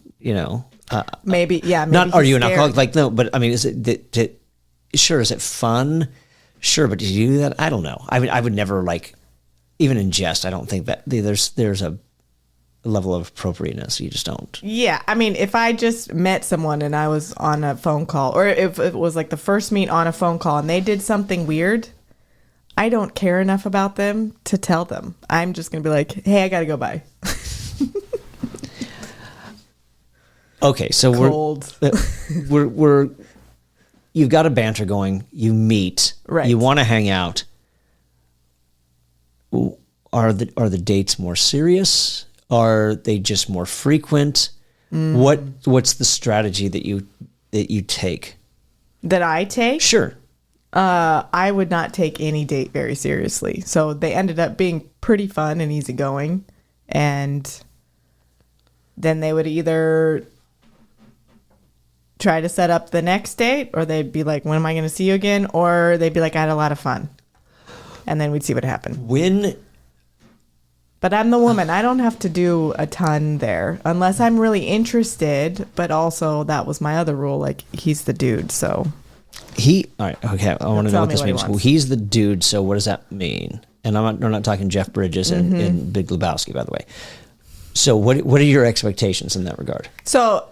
Maybe, yeah. Maybe not, are you an alcoholic? Like, no, but I mean, is it sure, is it fun? Sure, but did you do that? I don't know. I mean, I would never, like, even in jest, I don't think that there's a level of appropriateness. You just don't. Yeah. I mean, if I just met someone and I was on a phone call, or if it was like the first meet on a phone call and they did something weird, I don't care enough about them to tell them. I'm just going to be like, hey, I got to go by. Okay, so Cold. we're you've got a banter going. You meet. Right. You want to hang out. Are the dates more serious? Are they just more frequent? What's the strategy that you take? That I take? Sure. I would not take any date very seriously. So they ended up being pretty fun and easygoing. And then they would either try to set up the next date, or they'd be like, when am I going to see you again? Or they'd be like, I had a lot of fun. And then we'd see what happened. But I'm the woman. I don't have to do a ton there unless I'm really interested. But also that was my other rule. Like, he's the dude. So all right. Okay. I want to know what this means. He wants. He's the dude. So what does that mean? And I'm not talking Jeff Bridges and Big Lebowski, by the way. So what are your expectations in that regard? So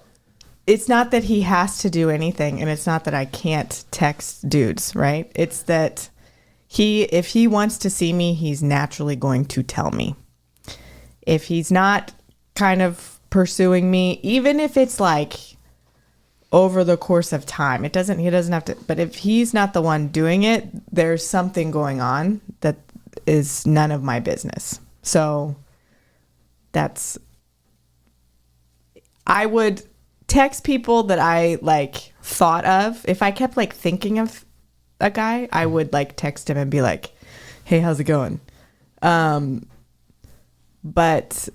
it's not that he has to do anything, and it's not that I can't text dudes, right? It's that if he wants to see me, he's naturally going to tell me. If he's not kind of pursuing me, even if it's like over the course of time, he doesn't have to, but if he's not the one doing it, there's something going on that is none of my business. So I would text people that I like thought of. If I kept like thinking of a guy, I would like text him and be like, hey, how's it going? But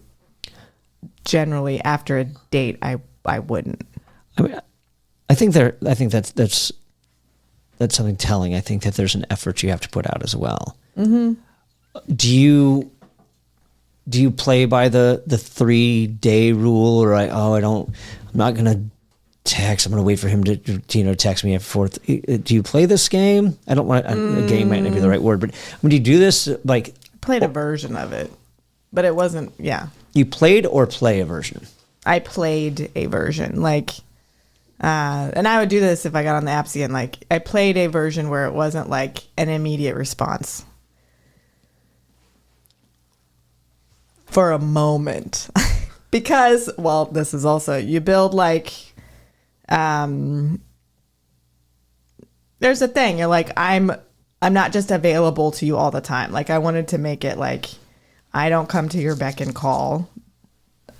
generally after a date, I wouldn't. I mean, I think that's something telling. I think that there's an effort you have to put out as well. Mm-hmm. Do you play by the 3-day rule, or I'm not gonna text. I'm gonna wait for him to text me at 4th. Do you play this game? I don't want a game might not be the right word, but when you do this, like I played a version of it, but it wasn't. Yeah, you played or play a version. I played a version, like, and I would do this if I got on the apps again. Like, I played a version where it wasn't like an immediate response. For a moment. Because, well, this is also, you build like, there's a thing. You're like, I'm not just available to you all the time. Like, I wanted to make it like, I don't come to your beck and call.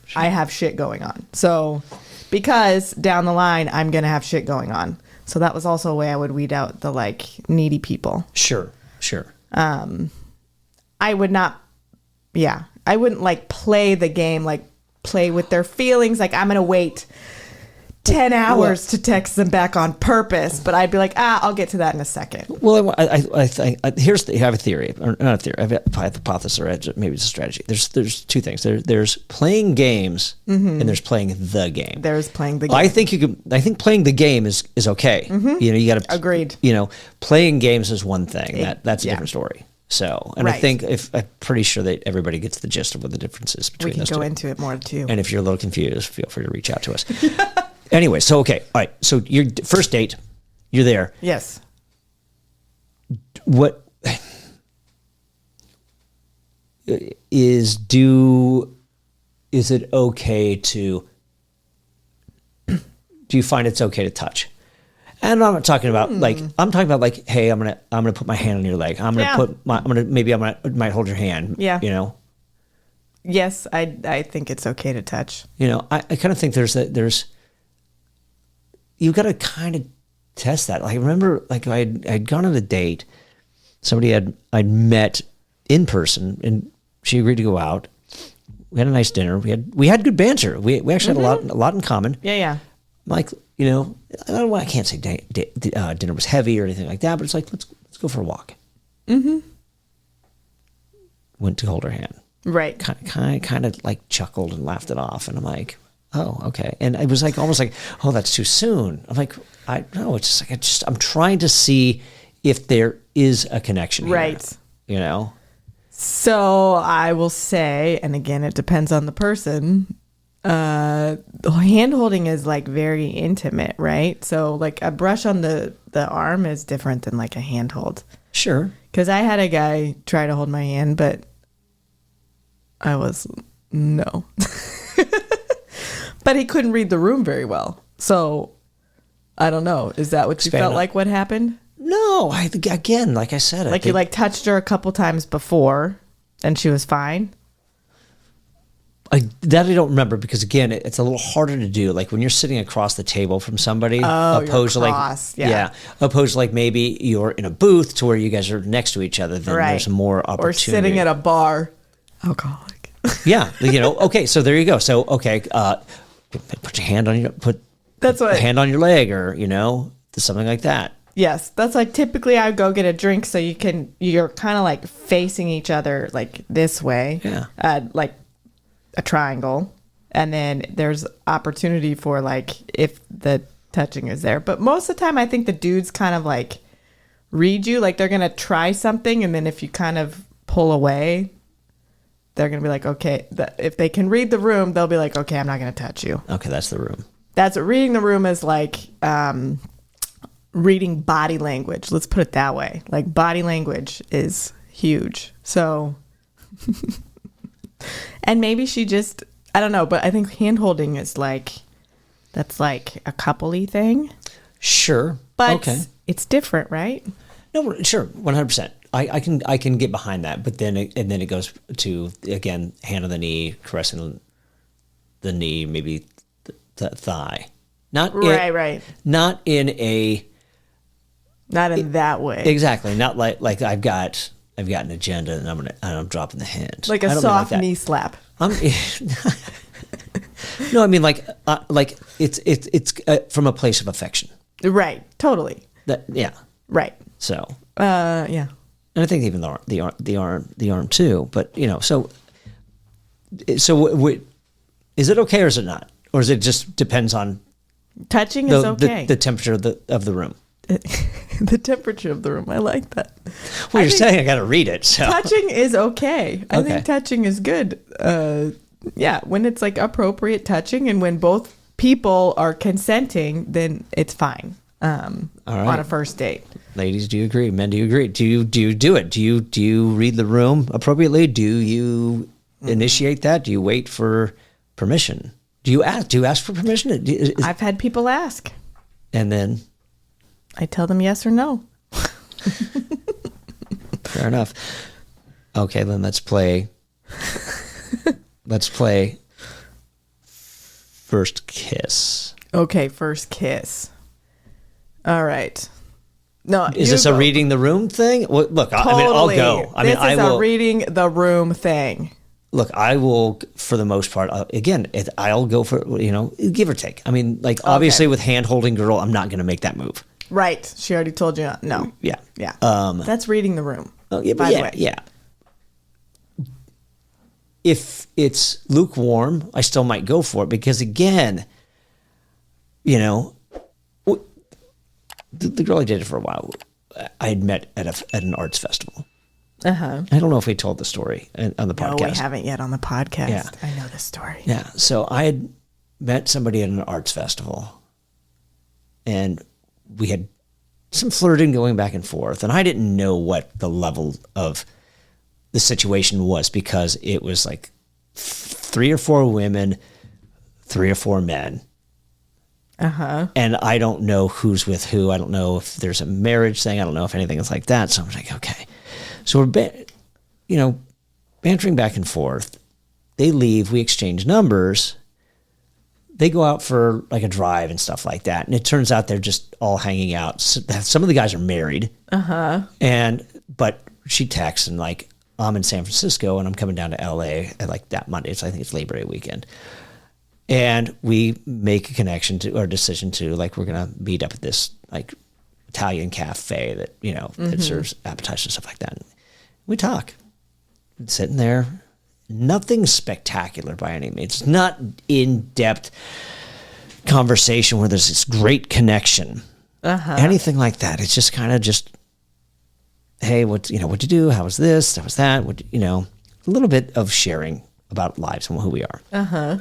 Sure. I have shit going on. So, because down the line, I'm going to have shit going on. So that was also a way I would weed out the like needy people. Sure. I would not, yeah. I wouldn't like play the game, like play with their feelings. Like, I'm going to wait 10 hours to text them back on purpose, but I'd be like, I'll get to that in a second. Well, I think I have a theory, or not a theory. I have a hypothesis, or maybe it's a strategy. There's two things. There's playing games, and there's playing the game. There's playing the game. I think playing the game is okay. Mm-hmm. You got to agreed. Playing games is one thing. That's a different story. So, and right. I think I'm pretty sure that everybody gets the gist of what the difference is between those two. We can go into it more too. And if you're a little confused, feel free to reach out to us. Anyway, so okay, all right. So your first date, you're there. Yes. What is it okay to? Do you find it's okay to touch? And I'm not talking about I'm talking about like, hey, I'm gonna put my hand on your leg. I might hold your hand. Yeah. Yes, I think it's okay to touch. I kind of think there's you've got to kind of test that. Like, I remember, like I'd gone on a date. Somebody I'd met in person, and she agreed to go out. We had a nice dinner. We had good banter. We actually had a lot in common. Yeah. Like, I can't say dinner was heavy or anything like that, but it's like, let's go for a walk. Mm-hmm. Went to hold her hand. Right. Kind of like chuckled and laughed it off, and I'm like, oh, okay. And it was like almost like, oh, that's too soon. I'm like, it's just like I'm trying to see if there is a connection here. Right. So I will say, and again, it depends on the person. Hand holding is like very intimate, right? So like a brush on the arm is different than like a handhold. Sure. Because I had a guy try to hold my hand, but I was no. But he couldn't read the room very well. So I don't know. Is that what you felt like what happened? No, I think, again, like I said, like you like touched her a couple times before and she was fine. I don't remember because again, it's a little harder to do. Like when you're sitting across the table from somebody, opposed to opposed to like maybe you're in a booth to where you guys are next to each other. Then there's more opportunity. Or sitting at a bar, alcoholic. Yeah, okay. So there you go. So okay, put your hand on a hand on your leg, or something like that. Yes, that's like typically I would go get a drink so you're kind of like facing each other like this way. Yeah. Like a triangle, and then there's opportunity for like if the touching is there. But most of the time I think the dudes kind of like read you, like they're going to try something, and then if you kind of pull away, they're going to be like, okay, if they can read the room, they'll be like, okay, I'm not going to touch you. Okay, that's the room. That's what reading the room is like. Reading body language, let's put it that way. Like body language is huge. So and maybe she just, I don't know, but I think hand holding is like, that's like a couple-y thing. Sure. But okay, it's different, right? No, sure, 100%. I can get behind that, but then it goes to, again, hand on the knee, caressing the knee, maybe the thigh. Right. Not in that way. Exactly. Not like I've got an agenda and I'm dropping the hand. Like a soft knee slap. No, I mean like it's from a place of affection. Right. Totally. Yeah. Right. So. Yeah. And I think even the arm too. But so is it okay or is it not, or is it just depends on touching is okay. The temperature of the room. The temperature of the room. I like that. Well, you're saying I got to read it. So. Touching is okay. I think touching is good. Yeah, when it's like appropriate touching and when both people are consenting, then it's fine. All right. On a first date. Ladies, do you agree? Men, do you agree? Do you do it? Do you read the room appropriately? Do you initiate that? Do you wait for permission? Do you ask for permission? I've had people ask. And then I tell them yes or no. Fair enough. Okay, then let's play first kiss. Okay, first kiss. All right. No, is this a reading the room thing? Well, look, totally. I'll go. This is a reading the room thing. Look, I will, for the most part, I'll go for, give or take. I mean, like, obviously with hand-holding girl, I'm not going to make that move. Right. She already told you no. Yeah. Yeah. That's reading the room, by the way. Yeah. If it's lukewarm, I still might go for it because, again, the girl I dated for a while, I had met at an arts festival. Uh-huh. I don't know if we told the story on the podcast. No, we haven't yet on the podcast. Yeah. I know the story. Yeah. So I had met somebody at an arts festival, and we had some flirting going back and forth, and I didn't know what the level of the situation was because it was like 3 or 4 women, 3 or 4 men. Uh-huh. And I don't know who's with who. I don't know if there's a marriage thing. I don't know if anything is like that. So I'm like, okay. So we're, bantering back and forth. They leave. We exchange numbers. They go out for like a drive and stuff like that. And it turns out they're just all hanging out. Some of the guys are married. Uh-huh. But she texts and like, I'm in San Francisco and I'm coming down to LA at like that Monday. So I think it's Labor Day weekend. And we make a decision to like, we're going to meet up at this like Italian cafe that, that serves appetizers and stuff like that. And we talk, sitting there, nothing spectacular by any means. It's not in-depth conversation where there's this great connection, anything like that. It's just kind of hey, what'd you do? How was this? How was that? A little bit of sharing about lives and who we are. Uh-huh.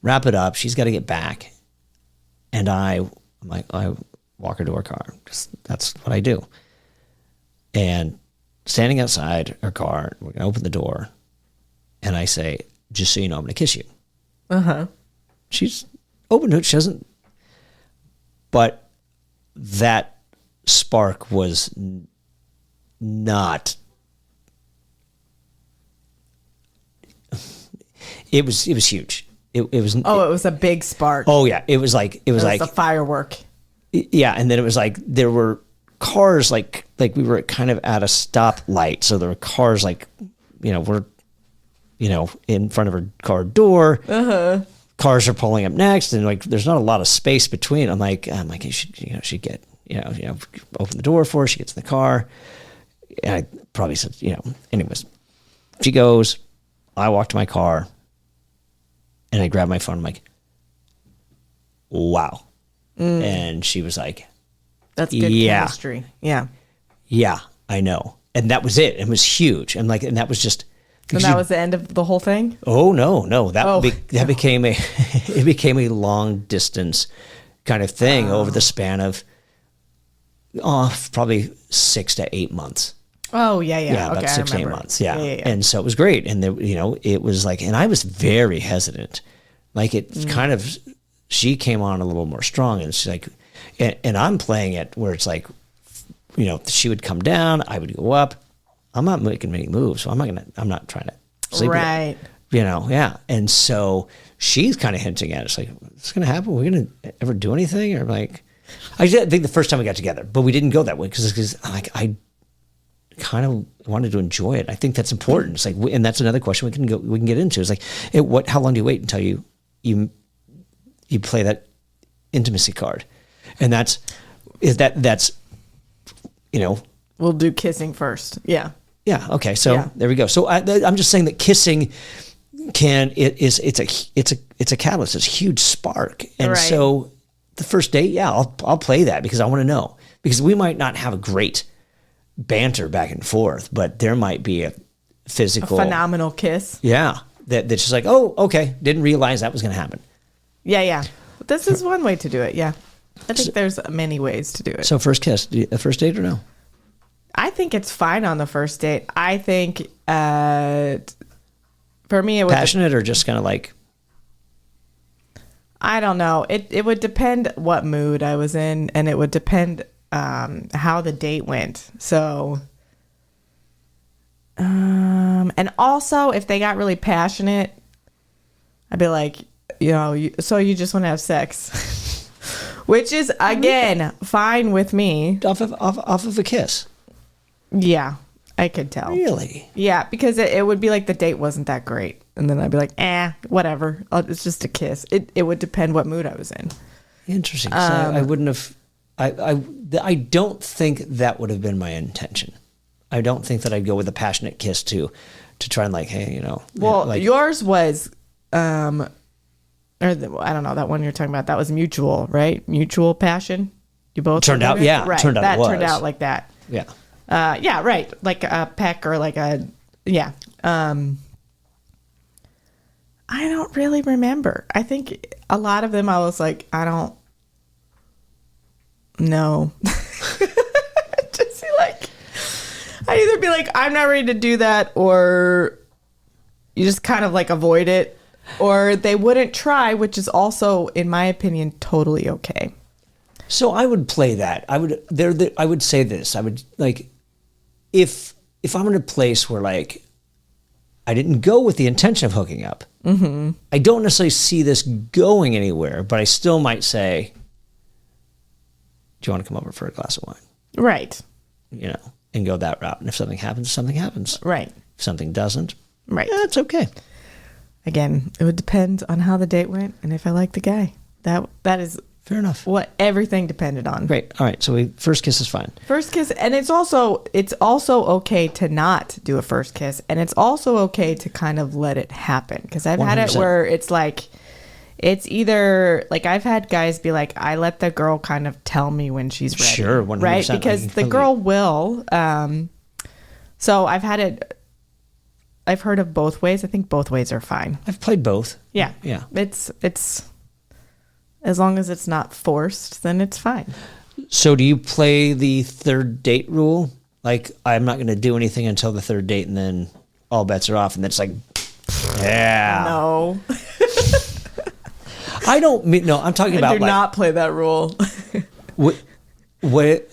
Wrap it up. She's got to get back. And I walk her to her car. That's what I do. And standing outside her car, we're going to open the door. And I say, just so you know, I'm going to kiss you. Uh-huh. she's open to it. She doesn't. But that spark was not. It was huge. It was. Oh, it was a big spark. Oh yeah, it was like a firework. Yeah, and then it was like there were cars like we were kind of at a stoplight, so there were cars like, we're, in front of her car door. Cars are pulling up next, and like there's not a lot of space between. I'm like you should get open the door for her. She gets in the car. And I probably said, anyways, she goes. I walk to my car, and I grab my phone. I'm like, wow. And she was like, that's good chemistry. Yeah. Yeah, I know. And that was it. It was huge. And that was just. And that was the end of the whole thing? Oh, no. That became a long distance kind of thing over the span of probably 6 to 8 months. Oh, yeah. Yeah, about 6 to 8 months. Yeah. And so it was great. And it was like, and I was very hesitant. Like it kind of, she came on a little more strong, and she's like, and I'm playing it where it's like, she would come down, I would go up. I'm not making many moves, so I'm not trying to sleep with right. it, yeah. And so she's kind of hinting at it. It's like, what's going to happen? We're going to ever do anything? Or like, I think the first time we got together, but we didn't go that way because like I kind of wanted to enjoy it. I think that's important. It's like, and that's another question we can get into. It's like, how long do you wait until you play that intimacy card? And that's we'll do kissing first. Yeah. Yeah. Okay. So there we go. So I'm just saying that kissing it's a catalyst. It's a huge spark. And right. So the first date, I'll play that because I want to know, because we might not have a great banter back and forth, but there might be a phenomenal kiss. Yeah. That's just like, oh, okay. Didn't realize that was going to happen. Yeah. This is one way to do it. Yeah. I think there's many ways to do it. So first kiss, a first date or no? I think it's fine on the first date. I think for me, it would passionate or just kind of like. I don't know. It would depend what mood I was in, and it would depend how the date went. So, and also if they got really passionate, I'd be like, so you just want to have sex, which is again fine with me. Off of a kiss. Yeah, I could tell. Really? Yeah, because it would be like the date wasn't that great. And then I'd be like, whatever. It's just a kiss. It would depend what mood I was in. Interesting. So I wouldn't have... I don't think that would have been my intention. I don't think that I'd go with a passionate kiss to try and like, hey, Well, yours was... I don't know, that one you're talking about, that was mutual, right? Mutual passion? You both... Turned out, yeah. Right, turned out like that. Yeah. Yeah, right. Like a peck or like a, yeah. I don't really remember. I think a lot of them I was like, I don't know. Just like, I'd either be like, I'm not ready to do that, or you just kind of like avoid it, or they wouldn't try, which is also, in my opinion, totally okay. So I would play that. I would say this. I would like, if I'm in a place where like I didn't go with the intention of hooking up, I don't necessarily see this going anywhere, but I still might say, do you want to come over for a glass of wine? Right. And go that route. And if something happens, something happens. Right. If something doesn't, right. It's okay. Again, it would depend on how the date went and if I like the guy. That is fair enough. What everything depended on. Great. All right. So first kiss is fine. First kiss, and it's also okay to not do a first kiss, and it's also okay to kind of let it happen, because I've 100%. Had it where it's like, it's either like I've had guys be like, I let the girl kind of tell me when she's ready. Sure, 100%. Right, because the girl will. So I've had it. I've heard of both ways. I think both ways are fine. I've played both. Yeah. It's as long as it's not forced, then it's fine. So do you play the third date rule? Like, I'm not going to do anything until the third date, and then all bets are off, and it's like, yeah. No. I don't mean, no, I'm talking about do not play that rule. what would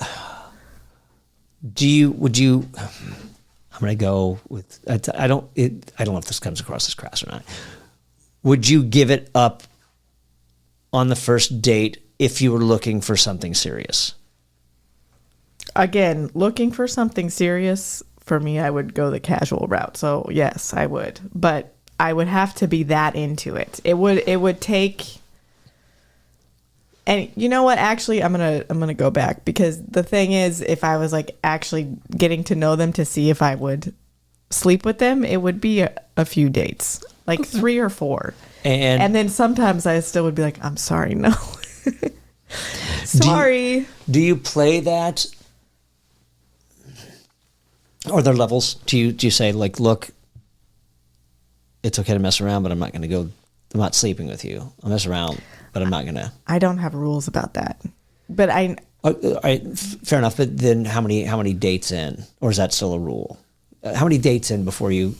you, I'm going to go with, I don't know if this comes across as crass or not. Would you give it up on the first date if you were looking for something serious? Again, looking for something serious, for me, I would go the casual route. So yes, I would, but I would have to be that into it. It would take, and you know what? Actually, I'm gonna go back, because the thing is, if I was like actually getting to know them to see if I would sleep with them, it would be a few dates, like 3 or 4, and then sometimes I still would be like, I'm sorry, no, sorry. Do you play that? Are there levels? Do you say, like, look, it's okay to mess around, but I'm not sleeping with you. I'll mess around, but I'm not going to. I don't have rules about that. But fair enough. But then how many dates in? Or is that still a rule? How many dates in before you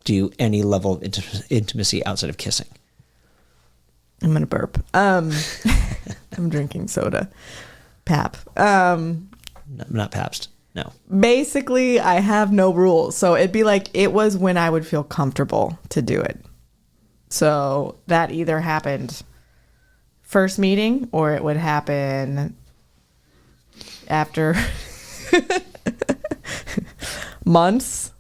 do any level of intimacy outside of kissing? I'm going to burp. I'm drinking soda. Pap. Not Pabst. No. Basically, I have no rules. So it'd be like, it was when I would feel comfortable to do it. So that either happened first meeting, or it would happen after months,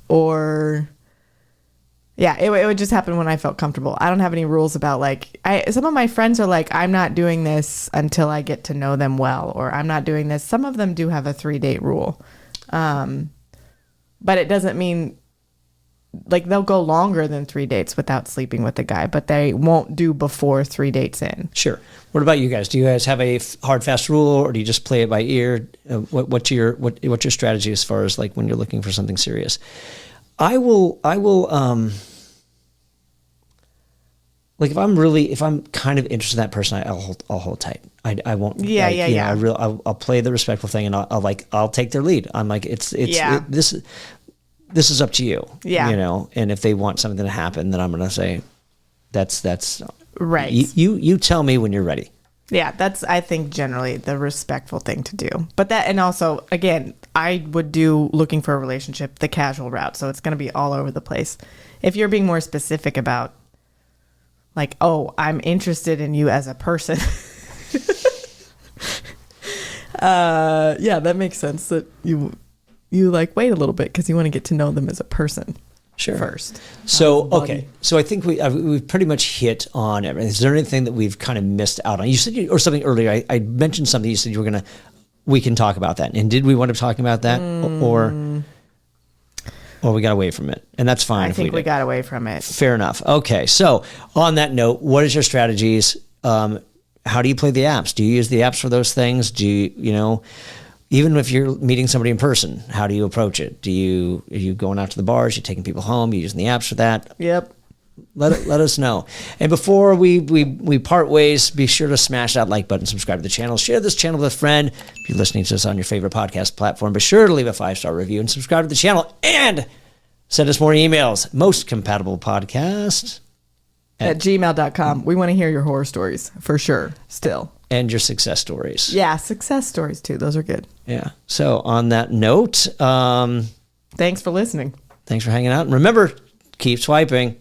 or yeah, it would just happen when I felt comfortable. I don't have any rules about, like, some of my friends are like, I'm not doing this until I get to know them well, or I'm not doing this. Some of them do have a 3-date rule. But it doesn't mean, like, they'll go longer than 3 dates without sleeping with the guy, but they won't do before 3 dates in. Sure. What about you guys? Do you guys have a hard, fast rule, or do you just play it by ear? What's your strategy as far as, like, when you're looking for something serious? I will, like, if I'm kind of interested in that person, I'll hold tight. I won't. Yeah. I'll play the respectful thing, and I'll take their lead. I'm like, this is up to you. Yeah. And if they want something to happen, then I'm going to say, that's right. You tell me when you're ready. Yeah, that's, I think, generally the respectful thing to do. But that, and also, again, I would do, looking for a relationship, the casual route. So it's going to be all over the place. If you're being more specific about, like, oh, I'm interested in you as a person. Yeah, that makes sense, that you like, wait a little bit, because you want to get to know them as a person. Sure. First. So, okay. So I think we've pretty much hit on everything. Is there anything that we've kind of missed out on? You said, or something earlier, I mentioned something, you said you were we can talk about that. And did we wind up talking about that? Or we got away from it? And that's fine. I think we got away from it. Fair enough. Okay. So on that note, what is your strategies? How do you play the apps? Do you use the apps for those things? Do you, even if you're meeting somebody in person, how do you approach it? Are you going out to the bars? You taking people home? You using the apps for that? Yep. Let us know. And before we part ways, be sure to smash that like button, subscribe to the channel, share this channel with a friend. If you're listening to us on your favorite podcast platform, be sure to leave a 5-star review and subscribe to the channel, and send us more emails. mostcompatiblepodcast at gmail.com. We want to hear your horror stories, for sure, still. And your success stories. Yeah, success stories too. Those are good. Yeah. So on that note, thanks for listening. Thanks for hanging out. And remember, keep swiping.